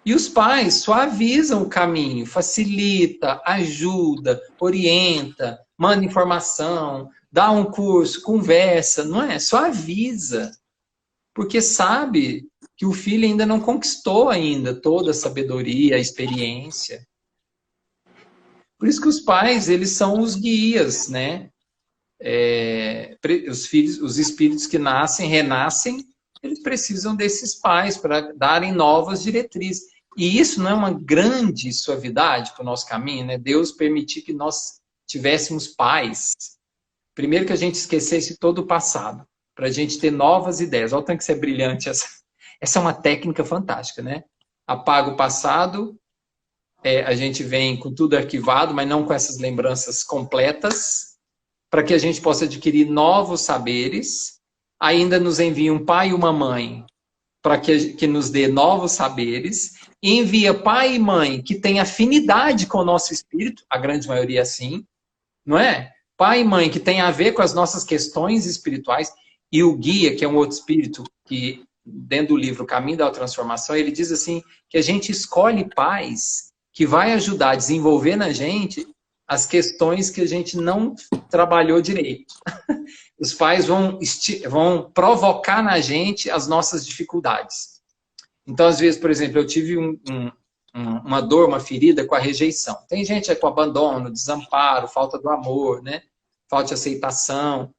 E os pais suavizam o caminho, facilita, ajuda, orienta, manda informação, dá um curso, conversa, não é? Suaviza. Porque sabe que o filho ainda não conquistou ainda toda a sabedoria, a experiência. Por isso que os pais, eles são os guias, né? Os filhos, os espíritos que nascem, renascem, eles precisam desses pais para darem novas diretrizes. E isso não é uma grande suavidade para o nosso caminho, né? Deus permitir que nós tivéssemos pais. Primeiro que a gente esquecesse todo o passado, para a gente ter novas ideias. Olha o tanto que isso é brilhante. Essa é uma técnica fantástica, né? Apaga o passado, a gente vem com tudo arquivado, mas não com essas lembranças completas, para que a gente possa adquirir novos saberes. Ainda nos envia um pai e uma mãe para que nos dê novos saberes. E envia pai e mãe que têm afinidade com o nosso espírito, a grande maioria assim, não é? Pai e mãe que tem a ver com as nossas questões espirituais. E o guia, que é um outro espírito, que dentro do livro Caminho da Transformação, ele diz assim, que a gente escolhe pais que vai ajudar a desenvolver na gente as questões que a gente não trabalhou direito. Os pais vão provocar na gente as nossas dificuldades. Então, às vezes, por exemplo, eu tive uma dor, uma ferida com a rejeição. Tem gente com abandono, desamparo, falta do amor, né? Falta de aceitação.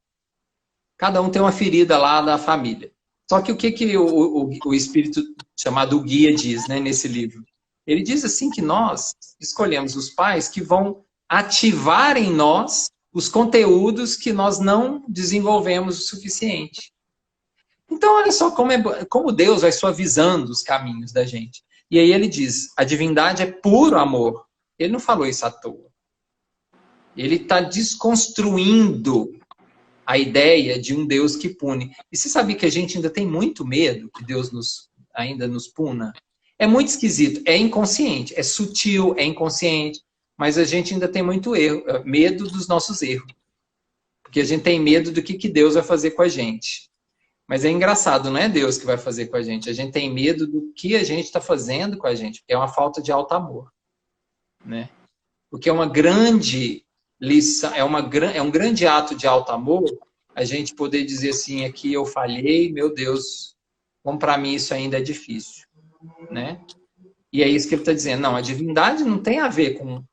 Cada um tem uma ferida lá da família. Só que o que o espírito chamado guia diz, né, nesse livro? Ele diz assim que nós escolhemos os pais que vão ativar em nós os conteúdos que nós não desenvolvemos o suficiente. Então, olha só como Deus vai suavizando os caminhos da gente. E aí ele diz, a divindade é puro amor. Ele não falou isso à toa. Ele está desconstruindo a ideia de um Deus que pune. E você sabe que a gente ainda tem muito medo que Deus ainda nos puna? É muito esquisito, é inconsciente, é sutil, é inconsciente, mas a gente ainda tem muito medo dos nossos erros. Porque a gente tem medo do que Deus vai fazer com a gente. Mas é engraçado, não é Deus que vai fazer com a gente tem medo do que a gente está fazendo com a gente, porque é uma falta de alto amor. Né? Porque é uma grande lição, é um grande ato de alto amor a gente poder dizer assim, aqui eu falhei, meu Deus, como para mim isso ainda é difícil. Né? E é isso que ele está dizendo. Não, a divindade não tem a ver com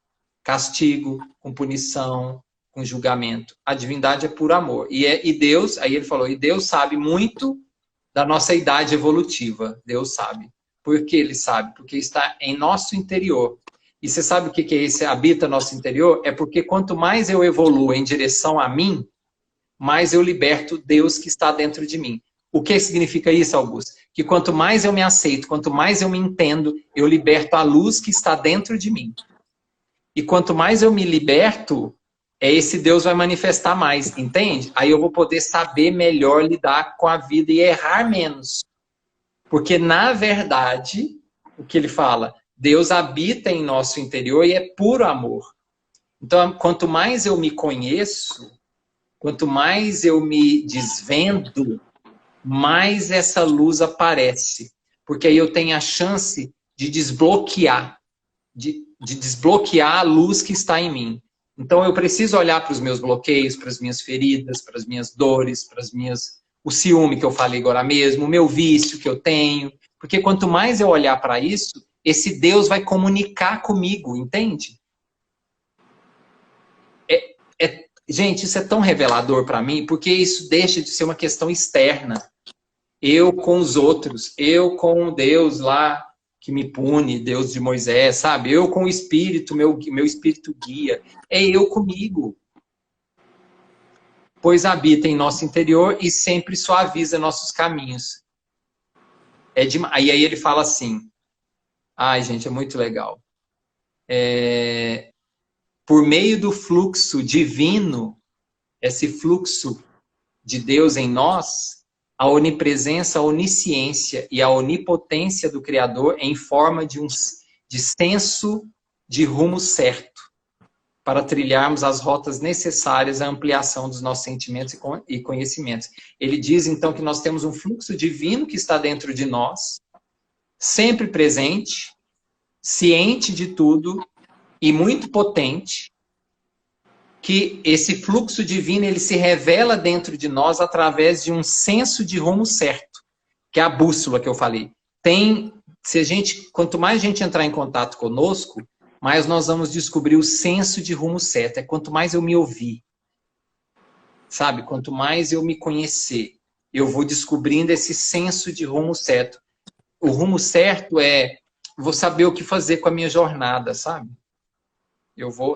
castigo, com punição, com julgamento. A divindade é puro amor. E Deus, aí ele falou, e Deus sabe muito da nossa idade evolutiva. Deus sabe. Por que ele sabe? Porque está em nosso interior. E você sabe o que é esse habita nosso interior? É porque quanto mais eu evoluo em direção a mim, mais eu liberto Deus que está dentro de mim. O que significa isso, Augusto? Que quanto mais eu me aceito, quanto mais eu me entendo, eu liberto a luz que está dentro de mim. E quanto mais eu me liberto, esse Deus vai manifestar mais, entende? Aí eu vou poder saber melhor lidar com a vida e errar menos. Porque, na verdade, o que ele fala, Deus habita em nosso interior e é puro amor. Então, quanto mais eu me conheço, quanto mais eu me desvendo, mais essa luz aparece. Porque aí eu tenho a chance de desbloquear, de desbloquear a luz que está em mim. Então eu preciso olhar para os meus bloqueios, para as minhas feridas, para as minhas dores, para o ciúme que eu falei agora mesmo, o meu vício que eu tenho. Porque quanto mais eu olhar para isso, esse Deus vai comunicar comigo, entende? Gente, isso é tão revelador para mim, porque isso deixa de ser uma questão externa. Eu com os outros, eu com Deus lá que me pune, Deus de Moisés, sabe? Eu com o Espírito, meu Espírito guia. É eu comigo. Pois habita em nosso interior e sempre suaviza nossos caminhos. Aí ele fala assim, ai gente, é muito legal. Por meio do fluxo divino, esse fluxo de Deus em nós, a onipresença, a onisciência e a onipotência do Criador em forma de senso de rumo certo, para trilharmos as rotas necessárias à ampliação dos nossos sentimentos e conhecimentos. Ele diz, então, que nós temos um fluxo divino que está dentro de nós, sempre presente, ciente de tudo e muito potente, que esse fluxo divino ele se revela dentro de nós através de um senso de rumo certo. que é a bússola que eu falei. Quanto mais a gente entrar em contato conosco, mais nós vamos descobrir o senso de rumo certo. É quanto mais eu me ouvir, sabe? Quanto mais eu me conhecer, eu vou descobrindo esse senso de rumo certo. O rumo certo vou saber o que fazer com a minha jornada, sabe?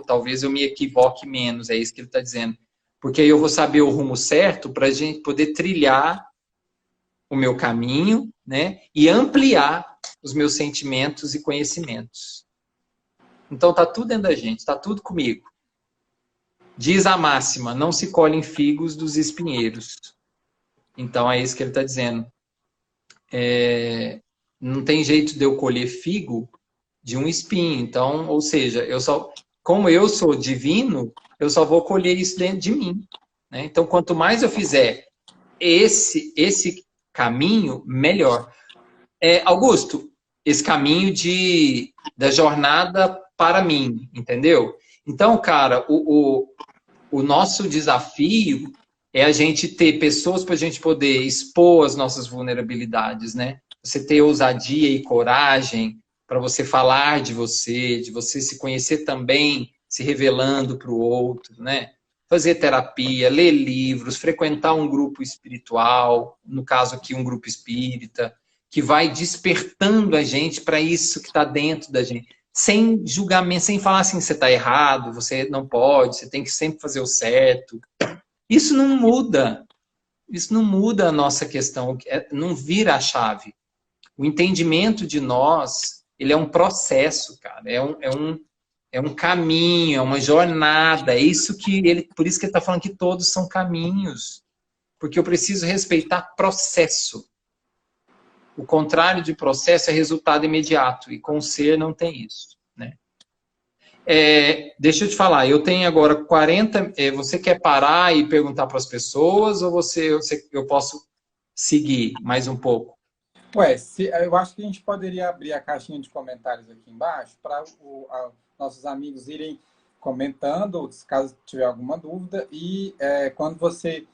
Talvez eu me equivoque menos, é isso que ele está dizendo. Porque aí eu vou saber o rumo certo para a gente poder trilhar o meu caminho, né? E ampliar os meus sentimentos e conhecimentos. Então tá tudo dentro da gente, tá tudo comigo. Diz a máxima, não se colhem figos dos espinheiros. Então é isso que ele está dizendo. Não tem jeito de eu colher figo de um espinho. Então, ou seja, como eu sou divino, eu só vou colher isso dentro de mim. Né? Então, quanto mais eu fizer esse caminho, melhor. Augusto, esse caminho da jornada para mim, entendeu? Então, cara, o nosso desafio é a gente ter pessoas para a gente poder expor as nossas vulnerabilidades, né? Você ter ousadia e coragem para você falar de você se conhecer também, se revelando para o outro, né? Fazer terapia, ler livros, frequentar um grupo espiritual, no caso aqui um grupo espírita, que vai despertando a gente para isso que está dentro da gente. Sem julgamento, sem falar assim, você está errado, você não pode, você tem que sempre fazer o certo. Isso não muda. Isso não muda a nossa questão, não vira a chave. O entendimento de nós, ele é um processo, cara. É um caminho, é uma jornada. Por isso que ele está falando que todos são caminhos. Porque eu preciso respeitar processo. O contrário de processo é resultado imediato. E com o ser não tem isso. Né? Deixa eu te falar, eu tenho agora 40... você quer parar e perguntar para as pessoas ou eu posso seguir mais um pouco? Eu acho que a gente poderia abrir a caixinha de comentários aqui embaixo para nossos amigos irem comentando, caso tiver alguma dúvida. E quando você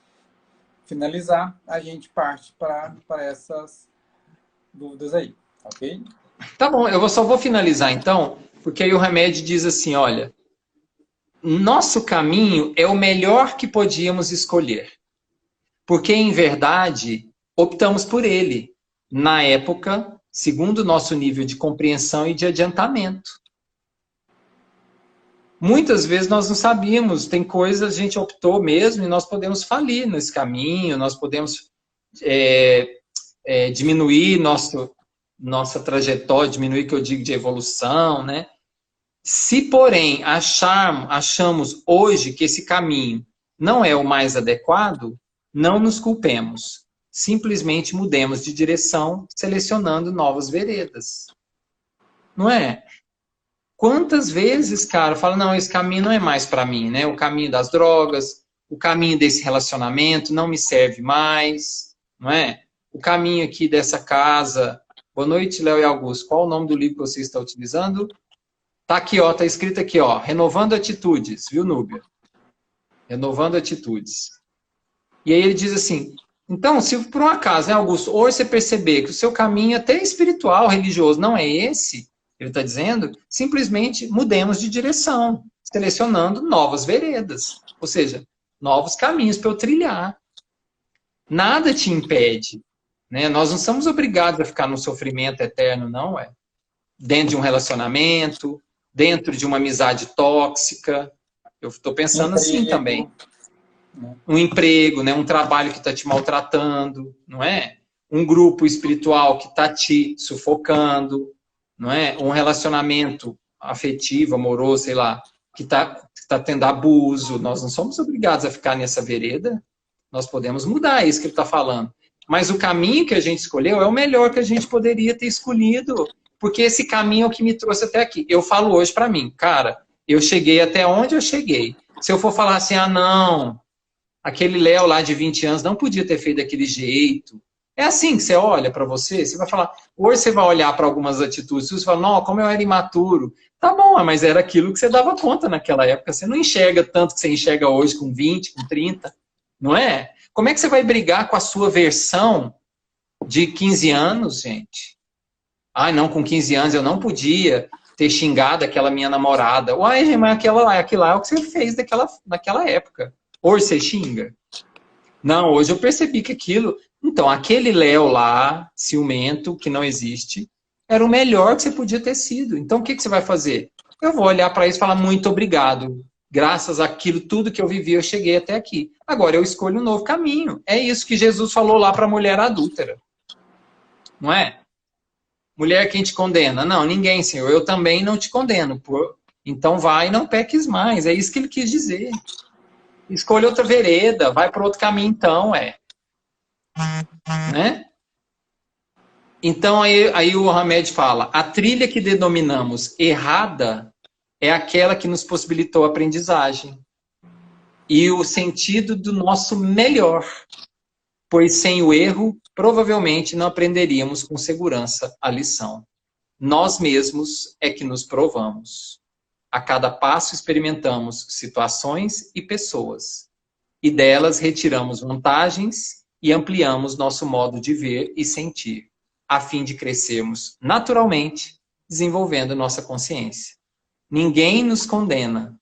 finalizar, a gente parte para essas dúvidas aí, ok? Tá bom, eu só vou finalizar então, porque aí o Remédio diz assim, olha, nosso caminho é o melhor que podíamos escolher, porque em verdade optamos por ele, na época, segundo o nosso nível de compreensão e de adiantamento. Muitas vezes nós não sabíamos, tem coisas a gente optou mesmo e nós podemos falir nesse caminho, nós podemos diminuir nossa trajetória, diminuir, que eu digo, de evolução, né? Se, porém, achamos hoje que esse caminho não é o mais adequado, não nos culpemos. Simplesmente mudemos de direção, selecionando novas veredas. Não é? Quantas vezes, cara, fala, não, esse caminho não é mais para mim, né? O caminho das drogas, o caminho desse relacionamento não me serve mais, não é? O caminho aqui dessa casa. Boa noite, Léo e Augusto. Qual o nome do livro que você está utilizando? Tá aqui, ó, tá escrito aqui, ó, Renovando Atitudes, viu, Núbia? Renovando Atitudes. E aí ele diz assim, então, se por um acaso, né, Augusto, hoje você perceber que o seu caminho até espiritual, religioso, não é esse, ele está dizendo, simplesmente mudemos de direção, selecionando novas veredas, ou seja, novos caminhos para eu trilhar. Nada te impede, né? Nós não somos obrigados a ficar num sofrimento eterno, não é? Dentro de um relacionamento, dentro de uma amizade tóxica. Eu estou pensando assim também. Um emprego, né? Um trabalho que está te maltratando, não é? Um grupo espiritual que está te sufocando, não é? Um relacionamento afetivo, amoroso, sei lá, que tá tendo abuso. Nós não somos obrigados a ficar nessa vereda. Nós podemos mudar, é isso que ele está falando. Mas o caminho que a gente escolheu é o melhor que a gente poderia ter escolhido, porque esse caminho é o que me trouxe até aqui. Eu falo hoje para mim, cara, eu cheguei até onde eu cheguei. Se eu for falar assim, ah, não, aquele Léo lá de 20 anos não podia ter feito daquele jeito. É assim que você olha para você vai falar, hoje você vai olhar para algumas atitudes, você fala, não, como eu era imaturo. Tá bom, mas era aquilo que você dava conta naquela época. Você não enxerga tanto que você enxerga hoje com 20, com 30, não é? Como é que você vai brigar com a sua versão de 15 anos, gente. Ai, não, com 15 anos eu não podia ter xingado aquela minha namorada. Uai, gente, mas aquilo lá é o que você fez naquela época. Hoje você xinga? Não, hoje eu percebi que aquilo... Então, aquele Léo lá, ciumento, que não existe, era o melhor que você podia ter sido. Então, o que você vai fazer? Eu vou olhar para isso e falar muito obrigado. Graças àquilo, tudo que eu vivi, eu cheguei até aqui. Agora eu escolho um novo caminho. É isso que Jesus falou lá para a mulher adúltera. Não é? Mulher, quem te condena? Não, ninguém, Senhor. Eu também não te condeno. Então vai e não peques mais. É isso que ele quis dizer. Escolha outra vereda. Vai para outro caminho então, né? Então aí o Hamed fala, a trilha que denominamos errada é aquela que nos possibilitou a aprendizagem e o sentido do nosso melhor, pois sem o erro, provavelmente não aprenderíamos com segurança a lição. Nós mesmos é que nos provamos. A cada passo experimentamos situações e pessoas, e delas retiramos vantagens e ampliamos nosso modo de ver e sentir, a fim de crescermos naturalmente, desenvolvendo nossa consciência. Ninguém nos condena.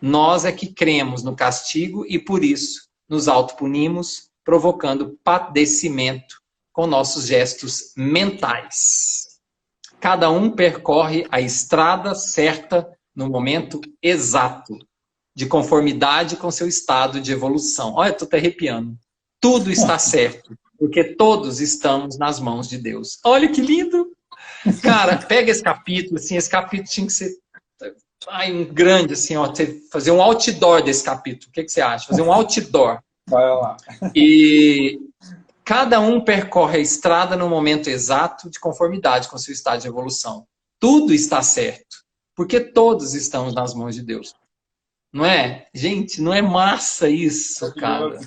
Nós é que cremos no castigo e, por isso, nos autopunimos, provocando padecimento com nossos gestos mentais. Cada um percorre a estrada certa no momento exato, de conformidade com seu estado de evolução. Olha, eu estou até arrepiando. Tudo está certo, porque todos estamos nas mãos de Deus. Olha que lindo! Cara, pega esse capítulo, assim, esse capítulo tinha que ser um grande, assim, ó, fazer um outdoor desse capítulo. O que você acha? Fazer um outdoor. Vai lá. E cada um percorre a estrada no momento exato de conformidade com seu estado de evolução. Tudo está certo, porque todos estamos nas mãos de Deus. Não é? Gente, não é massa isso, cara?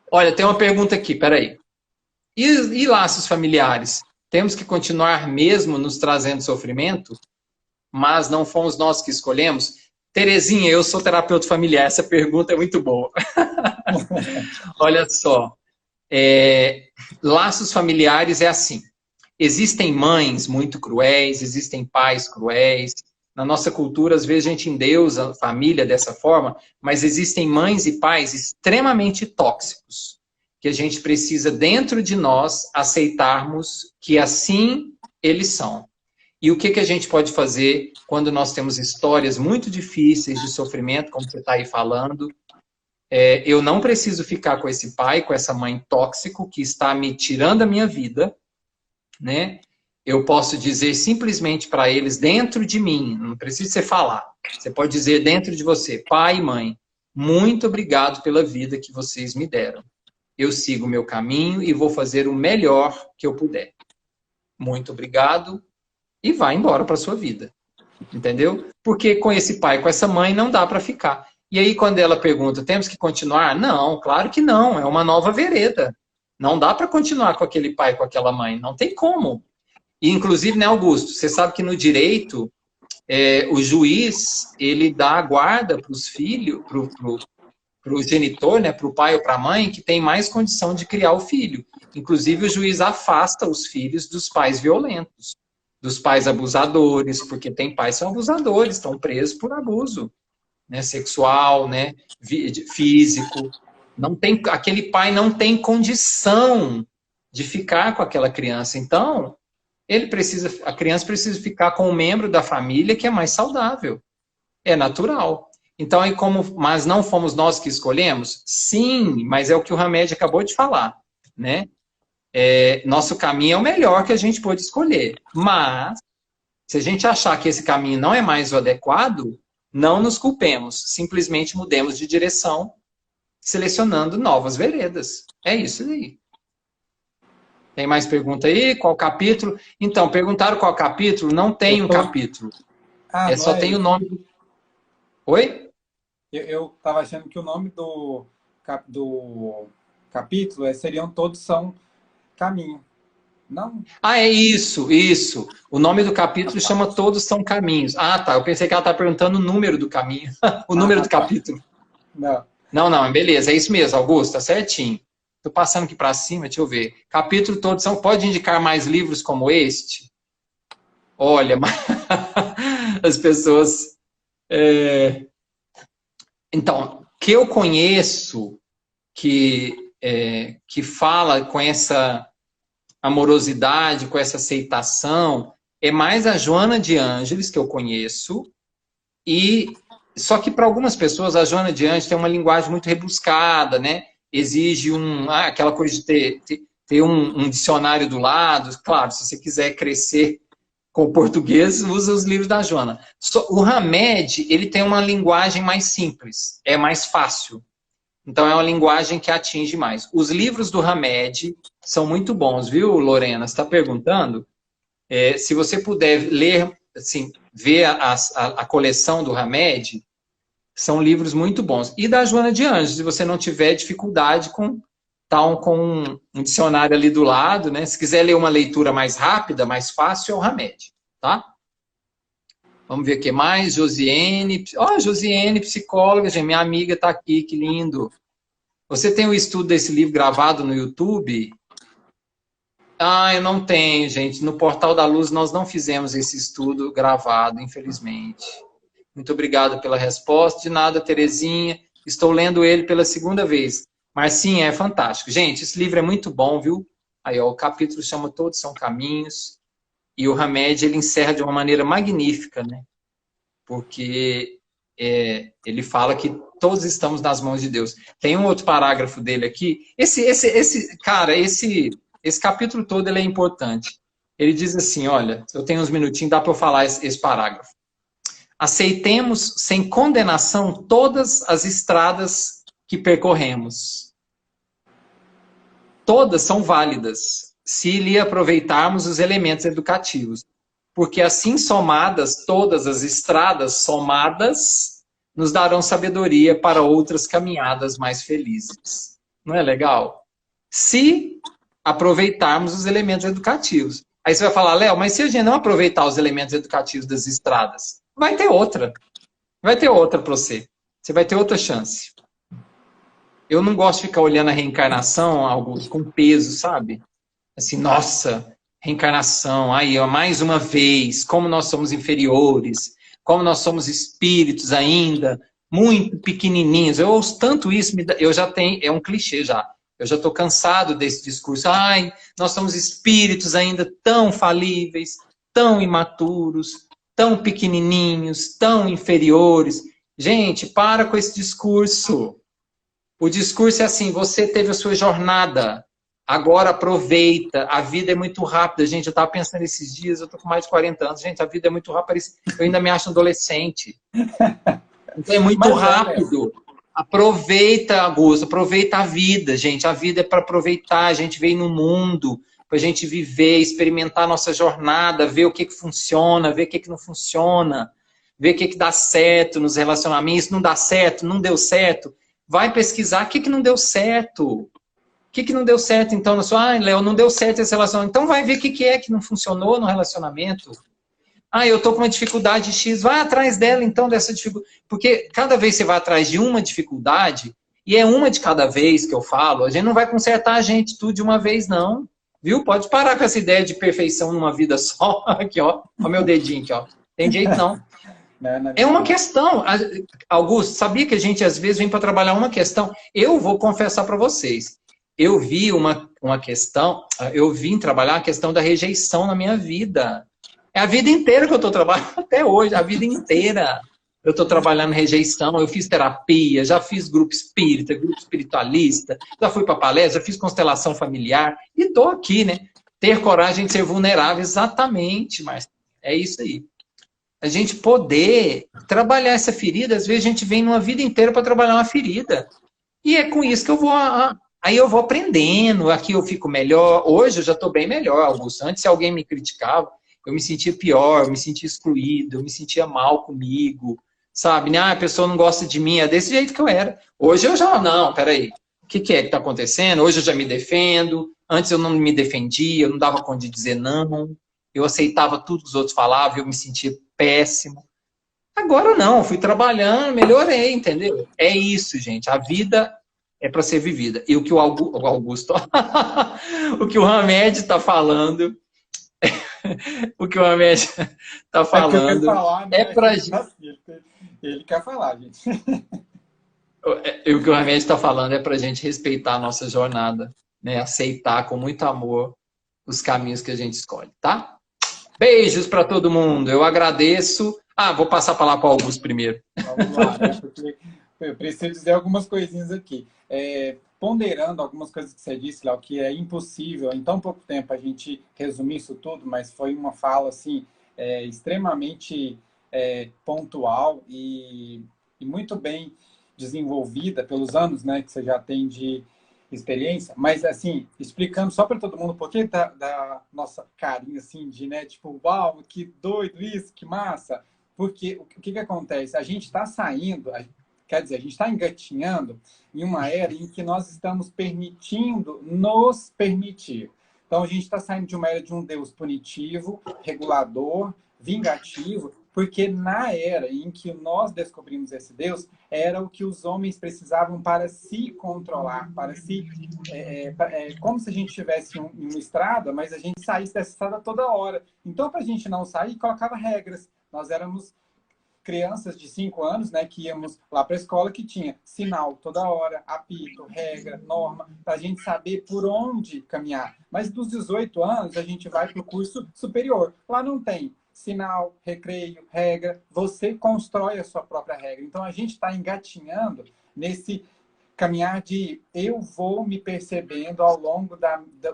Olha, tem uma pergunta aqui, peraí. E laços familiares? Temos que continuar mesmo nos trazendo sofrimento? Mas não fomos nós que escolhemos? Terezinha, eu sou terapeuta familiar, essa pergunta é muito boa. Olha só, laços familiares é assim, existem mães muito cruéis, existem pais cruéis, na nossa cultura às vezes a gente endeusa a família dessa forma, mas existem mães e pais extremamente tóxicos, que a gente precisa dentro de nós aceitarmos que assim eles são. E o que a gente pode fazer quando nós temos histórias muito difíceis de sofrimento, como você está aí falando? Eu não preciso ficar com esse pai, com essa mãe tóxico que está me tirando a minha vida, né? Eu posso dizer simplesmente para eles dentro de mim, não precisa você falar. Você pode dizer dentro de você, pai e mãe, muito obrigado pela vida que vocês me deram. Eu sigo o meu caminho e vou fazer o melhor que eu puder. Muito obrigado. E vai embora para sua vida, entendeu? Porque com esse pai, com essa mãe, não dá para ficar. E aí, quando ela pergunta, temos que continuar? Não, claro que não, é uma nova vereda. Não dá para continuar com aquele pai, com aquela mãe, não tem como. E, inclusive, né, Augusto, você sabe que no direito, o juiz, ele dá a guarda para os filhos, para o genitor, né, para o pai ou para a mãe, que tem mais condição de criar o filho. Inclusive, o juiz afasta os filhos dos pais violentos, dos pais abusadores, porque tem pais que são abusadores, estão presos por abuso, né, sexual, né, físico. Não tem, aquele pai não tem condição de ficar com aquela criança. Então, a criança precisa ficar com um membro da família que é mais saudável. É natural. Então, aí mas não fomos nós que escolhemos? Sim, mas é o que o Hamed acabou de falar, né? Nosso caminho é o melhor que a gente pode escolher. Mas, se a gente achar que esse caminho não é mais o adequado, não nos culpemos. Simplesmente mudemos de direção, selecionando novas veredas. É isso aí. Tem mais pergunta aí? Qual capítulo? Então, perguntaram qual capítulo? Não tem um capítulo. Só tem o nome. Oi? Eu estava achando que o nome do capítulo seriam Todos São Caminho. Não? É isso. O nome do capítulo chama Todos São Caminhos. Tá. Eu pensei que ela estava perguntando o número do caminho. O número do capítulo. Não. Não, beleza. É isso mesmo, Augusto. Tá certinho. Tô passando aqui para cima, deixa eu ver. Capítulo todo são... Pode indicar mais livros como este? Olha, as pessoas... Então, que eu conheço que fala com essa amorosidade, com essa aceitação, é mais a Joana de Ângeles, que eu conheço, e só que para algumas pessoas a Joana de Ângeles tem uma linguagem muito rebuscada, né? Exige aquela coisa de ter um dicionário do lado. Claro, se você quiser crescer com o português, usa os livros da Joana. O Hamed, ele tem uma linguagem mais simples, é mais fácil. Então, é uma linguagem que atinge mais. Os livros do Hamed são muito bons, viu, Lorena? Você está perguntando? Se você puder ler, assim, ver a coleção do Hamed, são livros muito bons. E da Joana de Ângeles, se você não tiver dificuldade com um dicionário ali do lado, né? Se quiser ler uma leitura mais rápida, mais fácil, é o Hamed, tá? Vamos ver o que mais. Josiane. Josiane, psicóloga, gente, minha amiga está aqui, que lindo. Você tem o estudo desse livro gravado no YouTube? Eu não tenho, gente. No Portal da Luz nós não fizemos esse estudo gravado, infelizmente. Muito obrigado pela resposta. De nada, Terezinha. Estou lendo ele pela segunda vez. Mas sim, é fantástico. Gente, esse livro é muito bom, viu? Aí, ó, o capítulo chama Todos São Caminhos. E o Hamed, ele encerra de uma maneira magnífica, né? Porque ele fala que todos estamos nas mãos de Deus. Tem um outro parágrafo dele aqui. Cara, esse capítulo todo ele é importante. Ele diz assim, olha, eu tenho uns minutinhos, dá para eu falar esse parágrafo. Aceitemos sem condenação todas as estradas que percorremos. Todas são válidas, se lhe aproveitarmos os elementos educativos. Porque assim somadas, todas as estradas somadas, nos darão sabedoria para outras caminhadas mais felizes. Não é legal? Se aproveitarmos os elementos educativos. Aí você vai falar, Léo, mas se a gente não aproveitar os elementos educativos das estradas, vai ter outra. Vai ter outra para você. Você vai ter outra chance. Eu não gosto de ficar olhando a reencarnação, algo com peso, sabe? Assim, nossa, reencarnação, aí, ó, mais uma vez, como nós somos inferiores, como nós somos espíritos ainda, muito pequenininhos. Eu ouço tanto isso, eu já tenho, é um clichê já. Eu já estou cansado desse discurso. Ai, nós somos espíritos ainda tão falíveis, tão imaturos, tão pequenininhos, tão inferiores. Gente, para com esse discurso. O discurso é assim, você teve a sua jornada, agora aproveita, a vida é muito rápida. Gente, eu estava pensando esses dias, eu estou com mais de 40 anos, gente, a vida é muito rápida, eu ainda me acho adolescente. Então é muito rápido. Aproveita, Augusto, aproveita a vida, gente. A vida é para aproveitar, a gente veio no mundo para a gente viver, experimentar a nossa jornada, ver o que funciona, ver o que não funciona, ver o que dá certo nos relacionamentos, não dá certo, não deu certo. Vai pesquisar o que não deu certo. O que não deu certo, então, na sua... Léo, não deu certo esse relacionamento. Então vai ver o que é que não funcionou no relacionamento. Eu estou com uma dificuldade X. Vai atrás dela, então, dessa dificuldade. Porque cada vez você vai atrás de uma dificuldade, e é uma de cada vez que eu falo, a gente não vai consertar a gente tudo de uma vez, não. Viu? Pode parar com essa ideia de perfeição numa vida só. Aqui, ó. Ó meu dedinho aqui, ó. Tem jeito, não. É uma questão. Augusto, sabia que a gente às vezes vem para trabalhar uma questão? Eu vou confessar para vocês. Eu vi uma questão, eu vim trabalhar a questão da rejeição na minha vida. É a vida inteira que eu estou trabalhando, até hoje, a vida inteira. Eu estou trabalhando rejeição, eu fiz terapia, já fiz grupo espírita, grupo espiritualista, já fui para palestra, já fiz constelação familiar, e estou aqui, né? Ter coragem de ser vulnerável, exatamente, mas é isso aí. A gente poder trabalhar essa ferida, às vezes a gente vem numa vida inteira para trabalhar uma ferida. E é com isso que eu vou... Aí eu vou aprendendo, aqui eu fico melhor. Hoje eu já estou bem melhor, Augusto. Antes, se alguém me criticava, eu me sentia pior, eu me sentia excluído, eu me sentia mal comigo, sabe? A pessoa não gosta de mim, é desse jeito que eu era. Hoje eu já, não, peraí, o que é que está acontecendo? Hoje eu já me defendo, antes eu não me defendia, eu não dava conta de dizer não, eu aceitava tudo que os outros falavam, eu me sentia péssimo. Agora não, fui trabalhando, melhorei, entendeu? É isso, gente, a vida é para ser vivida. E o que o Augusto, o que o Hamed está falando, o que o Hamed está É porque eu quero falando falar, é né? para Ele quer falar, gente. o que o Hamed está falando é para a gente respeitar a nossa jornada, né? Aceitar com muito amor os caminhos que a gente escolhe, tá? Beijos para todo mundo. Eu agradeço. Ah, vou passar a palavra para o Augusto primeiro. Vamos lá, né? Porque eu preciso dizer algumas coisinhas aqui. Ponderando algumas coisas que você disse, Léo, que é impossível em tão pouco tempo a gente resumir isso tudo, mas foi uma fala assim extremamente pontual e muito bem desenvolvida pelos anos, né, que você já tem de experiência. Mas assim, explicando só para todo mundo por que da nossa carinha assim de, né, tipo, uau, que doido isso, que massa. Porque o que acontece? A gente está saindo, quer dizer, a gente está engatinhando em uma era em que nós estamos permitindo nos permitir. Então, a gente está saindo de uma era de um Deus punitivo, regulador, vingativo, porque na era em que nós descobrimos esse Deus, era o que os homens precisavam para se controlar, para se... como se a gente tivesse uma estrada, mas a gente saísse dessa estrada toda hora. Então, para a gente não sair, colocava regras. Nós éramos crianças de 5 anos, né, que íamos lá para a escola, que tinha sinal toda hora, apito, regra, norma, para a gente saber por onde caminhar. Mas dos 18 anos, a gente vai para o curso superior. Lá não tem sinal, recreio, regra. Você constrói a sua própria regra. Então, a gente está engatinhando nesse caminhar de eu vou me percebendo ao longo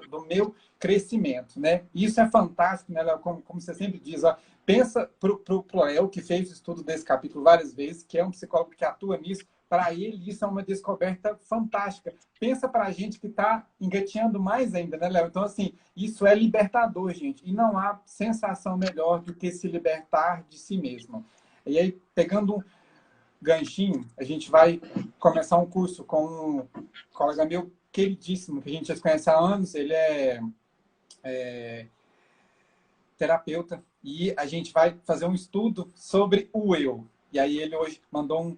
do meu crescimento, né? Isso é fantástico, né, Léo? Como você sempre diz, ó, pensa para o Léo, que fez o estudo desse capítulo várias vezes, que é um psicólogo que atua nisso, para ele isso é uma descoberta fantástica. Pensa para a gente que está engateando mais ainda, né, Léo? Então, assim, isso é libertador, gente. E não há sensação melhor do que se libertar de si mesmo. E aí, pegando um ganchinho, a gente vai começar um curso com um colega meu queridíssimo, que a gente já se conhece há anos. Ele é terapeuta e a gente vai fazer um estudo sobre o eu. E aí ele hoje mandou um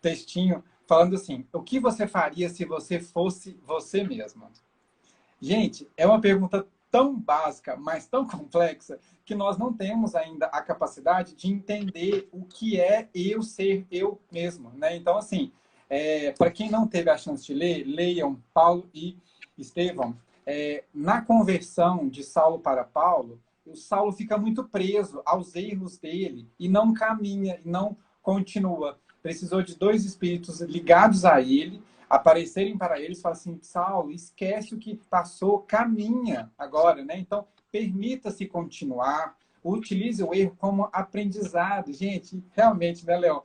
textinho falando assim: o que você faria se você fosse você mesma? Gente, é uma pergunta tão básica, mas tão complexa, que nós não temos ainda a capacidade de entender o que é eu ser eu mesmo, né? Então, assim, para quem não teve a chance de ler, leiam Paulo e Estevão. Na conversão de Saulo para Paulo, o Saulo fica muito preso aos erros dele e não caminha, e não continua. Precisou de 2 espíritos ligados a ele aparecerem para eles e falar assim: Saulo, esquece o que passou, caminha agora, né? Então, permita-se continuar, utilize o erro como aprendizado. Gente, realmente, né, Léo?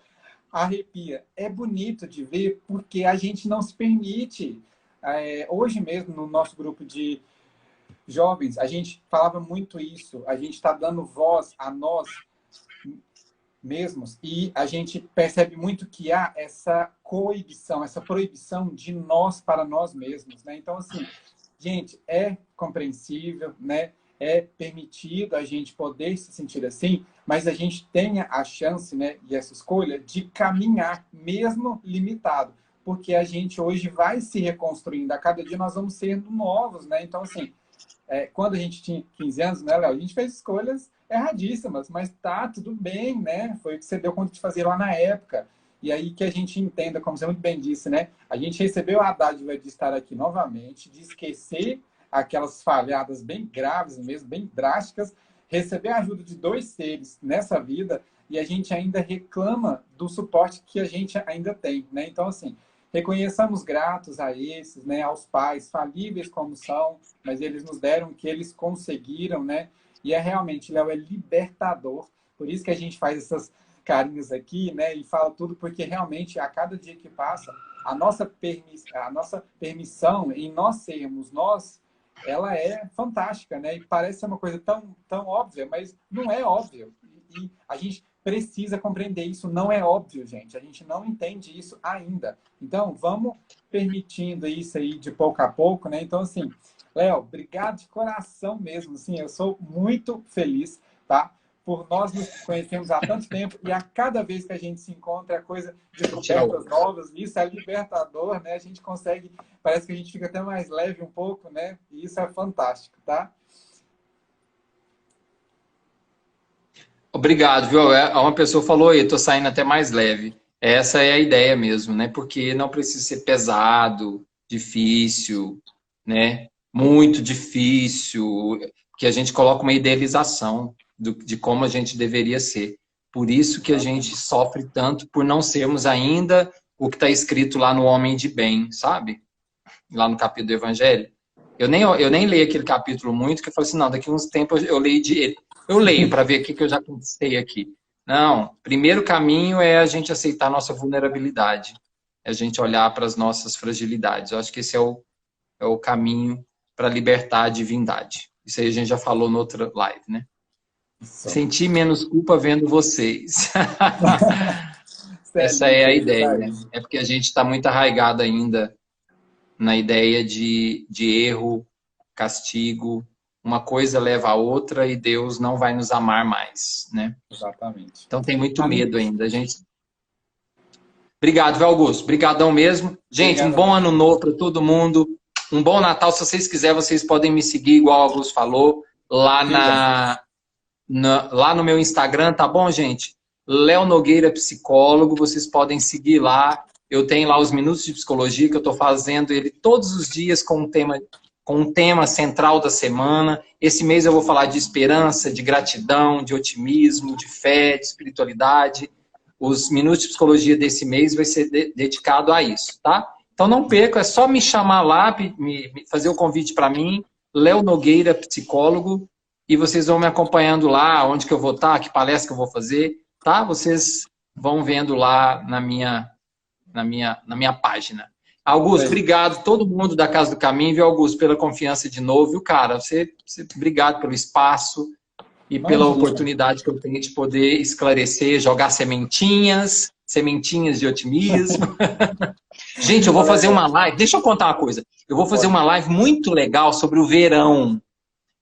Arrepia. É bonito de ver porque a gente não se permite. Hoje mesmo, no nosso grupo de jovens, a gente falava muito isso. A gente está dando voz a nós mesmos, e a gente percebe muito que há essa coibição, essa proibição de nós para nós mesmos, né? Então, assim, gente, é compreensível, né? É permitido a gente poder se sentir assim, mas a gente tenha a chance, né, e essa escolha de caminhar, mesmo limitado, porque a gente hoje vai se reconstruindo, a cada dia nós vamos sendo novos, né? Então, assim, quando a gente tinha 15 anos, né, Léo? A gente fez escolhas erradíssimas, mas tá tudo bem, né? Foi o que você deu conta de fazer lá na época. E aí que a gente entenda, como você muito bem disse, né? A gente recebeu a dádiva de estar aqui novamente, de esquecer aquelas falhadas bem graves mesmo, bem drásticas, receber a ajuda de 2 seres nessa vida e a gente ainda reclama do suporte que a gente ainda tem, né? Então, assim, reconheçamos gratos a esses, né, aos pais, falíveis como são, mas eles nos deram o que eles conseguiram, né? E realmente, Léo, é libertador. Por isso que a gente faz essas carinhas aqui, né? E fala tudo, porque realmente, a cada dia que passa, a nossa permissão em nós sermos nós, ela é fantástica, né? E parece ser uma coisa tão óbvia, mas não é óbvio. E a gente precisa compreender isso. Não é óbvio, gente. A gente não entende isso ainda. Então, vamos permitindo isso aí de pouco a pouco, né? Então, assim, Léo, obrigado de coração mesmo. Assim, eu sou muito feliz, tá? por nós nos conhecemos há tanto tempo e a cada vez que a gente se encontra é coisa de descobertas novas, isso é libertador, né? A gente consegue, parece que a gente fica até mais leve um pouco, né? E isso é fantástico, tá? Obrigado, viu? Uma pessoa falou aí, tô saindo até mais leve. Essa é a ideia mesmo, né? Porque não precisa ser pesado, difícil, né? Muito difícil, que a gente coloca uma idealização de como a gente deveria ser. Por isso que a gente sofre tanto por não sermos ainda o que está escrito lá no Homem de Bem, sabe? Lá no capítulo do Evangelho. Eu nem leio aquele capítulo muito, que eu falei assim, não, daqui uns tempos eu leio para ver o que eu já conquistei aqui. Não, primeiro caminho é a gente aceitar a nossa vulnerabilidade, é a gente olhar para as nossas fragilidades. Eu acho que esse é o caminho para libertar a divindade. Isso aí a gente já falou no outra live, né? Sentir menos culpa vendo vocês. Essa é a ideia. É porque a gente está muito arraigado ainda na ideia de erro, castigo. Uma coisa leva a outra e Deus não vai nos amar mais, né? Exatamente. Então tem muito medo ainda. Obrigado, viu, Augusto? Obrigadão mesmo. Gente, um bom ano novo para todo mundo. Um bom Natal. Se vocês quiserem, vocês podem me seguir, igual o Augusto falou, lá no meu Instagram, tá bom, gente? Léo Nogueira Psicólogo. Vocês podem seguir lá. Eu tenho lá os Minutos de Psicologia, que eu estou fazendo ele todos os dias com um tema central da semana. Esse mês eu vou falar de esperança, de gratidão, de otimismo, de fé, de espiritualidade. Os Minutos de Psicologia desse mês vai ser dedicado a isso, tá? Então não perca, é só me chamar lá, fazer o convite para mim, Léo Nogueira Psicólogo, e vocês vão me acompanhando lá, onde que eu vou estar, que palestra que eu vou fazer, tá? Vocês vão vendo lá na minha página. Augusto, obrigado. Todo mundo da Casa do Caminho, viu, Augusto, pela confiança de novo, viu, cara? Obrigado pelo espaço e pela oportunidade que eu tenho de poder esclarecer, jogar sementinhas de otimismo. Gente, eu vou fazer uma live. Deixa eu contar uma coisa. Eu vou fazer uma live muito legal sobre o verão.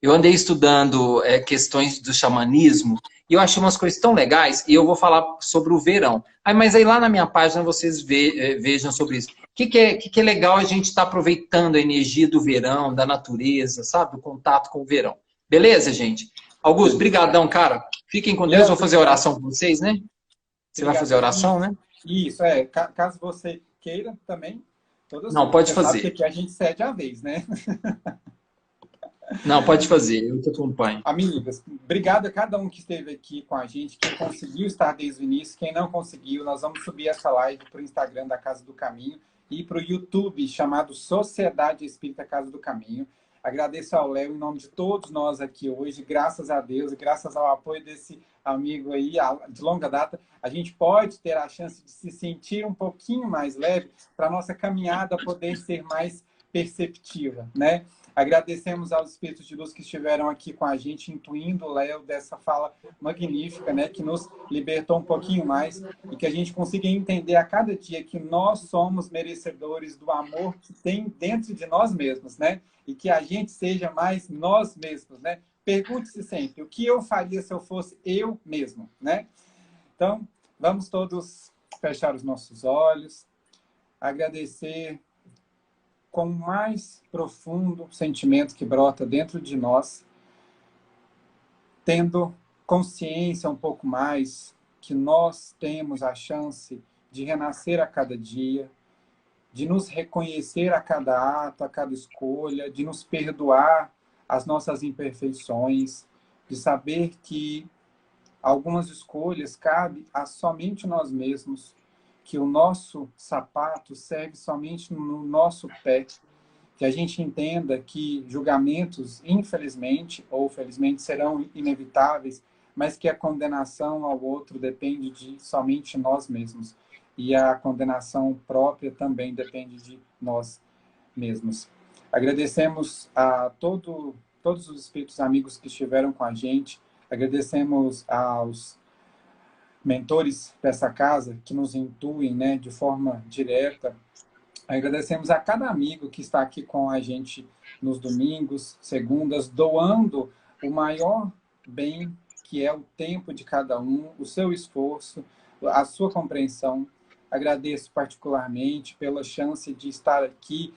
Eu andei estudando questões do xamanismo e eu achei umas coisas tão legais e eu vou falar sobre o verão. Mas aí lá na minha página vocês vejam sobre isso. O que é legal a gente estar aproveitando a energia do verão, da natureza, sabe? Do contato com o verão. Beleza, gente? Augusto, brigadão, cara. Fiquem com Deus. Vou fazer a oração com vocês, né? Você vai fazer a oração, né? Isso, caso você queira também. Não, pode fazer. Porque aqui a gente cede a vez, né? Não, pode fazer, eu te acompanho. Amigas, obrigado a cada um que esteve aqui com a gente, quem conseguiu estar desde o início, quem não conseguiu, nós vamos subir essa live para o Instagram da Casa do Caminho e para o YouTube, chamado Sociedade Espírita Casa do Caminho. Agradeço ao Léo em nome de todos nós aqui hoje, graças a Deus e graças ao apoio desse amigo aí de longa data, a gente pode ter a chance de se sentir um pouquinho mais leve para a nossa caminhada poder ser mais perceptiva, né? Agradecemos aos espíritos de luz que estiveram aqui com a gente, intuindo o Léo dessa fala magnífica, né, que nos libertou um pouquinho mais e que a gente consiga entender a cada dia que nós somos merecedores do amor que tem dentro de nós mesmos, né? E que a gente seja mais nós mesmos, né? Pergunte-se sempre, o que eu faria se eu fosse eu mesmo, né? Então, vamos todos fechar os nossos olhos, agradecer com o mais profundo sentimento que brota dentro de nós, tendo consciência um pouco mais que nós temos a chance de renascer a cada dia, de nos reconhecer a cada ato, a cada escolha, de nos perdoar as nossas imperfeições, de saber que algumas escolhas cabem a somente nós mesmos, que o nosso sapato serve somente no nosso pé, que a gente entenda que julgamentos, infelizmente ou felizmente, serão inevitáveis, mas que a condenação ao outro depende de somente nós mesmos. E a condenação própria também depende de nós mesmos. Agradecemos a todos os espíritos amigos que estiveram com a gente, agradecemos aos mentores dessa casa que nos intuem, né, de forma direta. Agradecemos a cada amigo que está aqui com a gente nos domingos, segundas, doando o maior bem que é o tempo de cada um, o seu esforço, a sua compreensão. Agradeço particularmente pela chance de estar aqui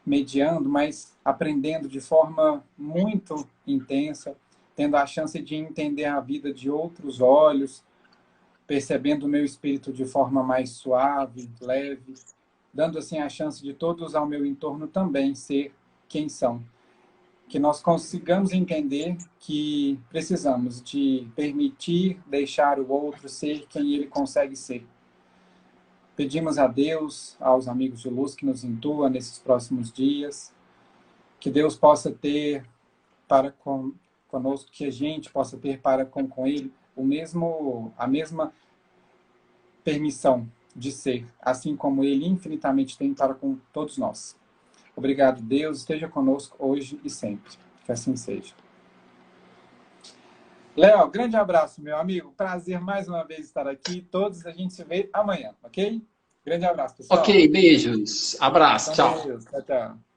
mediando, mas aprendendo de forma muito intensa, tendo a chance de entender a vida de outros olhos, percebendo o meu espírito de forma mais suave, leve, dando assim a chance de todos ao meu entorno também ser quem são. Que nós consigamos entender que precisamos de permitir deixar o outro ser quem ele consegue ser. Pedimos a Deus, aos amigos de luz que nos intuam nesses próximos dias, que Deus possa ter para conosco, que a gente possa ter para com Ele a mesma permissão de ser, assim como Ele infinitamente tem para com todos nós. Obrigado, Deus, esteja conosco hoje e sempre. Que assim seja. Léo, grande abraço, meu amigo. Prazer mais uma vez estar aqui. Todos a gente se vê amanhã, ok? Grande abraço, pessoal. Ok, beijos. Abraço, tchau. Deus. Tchau, tchau.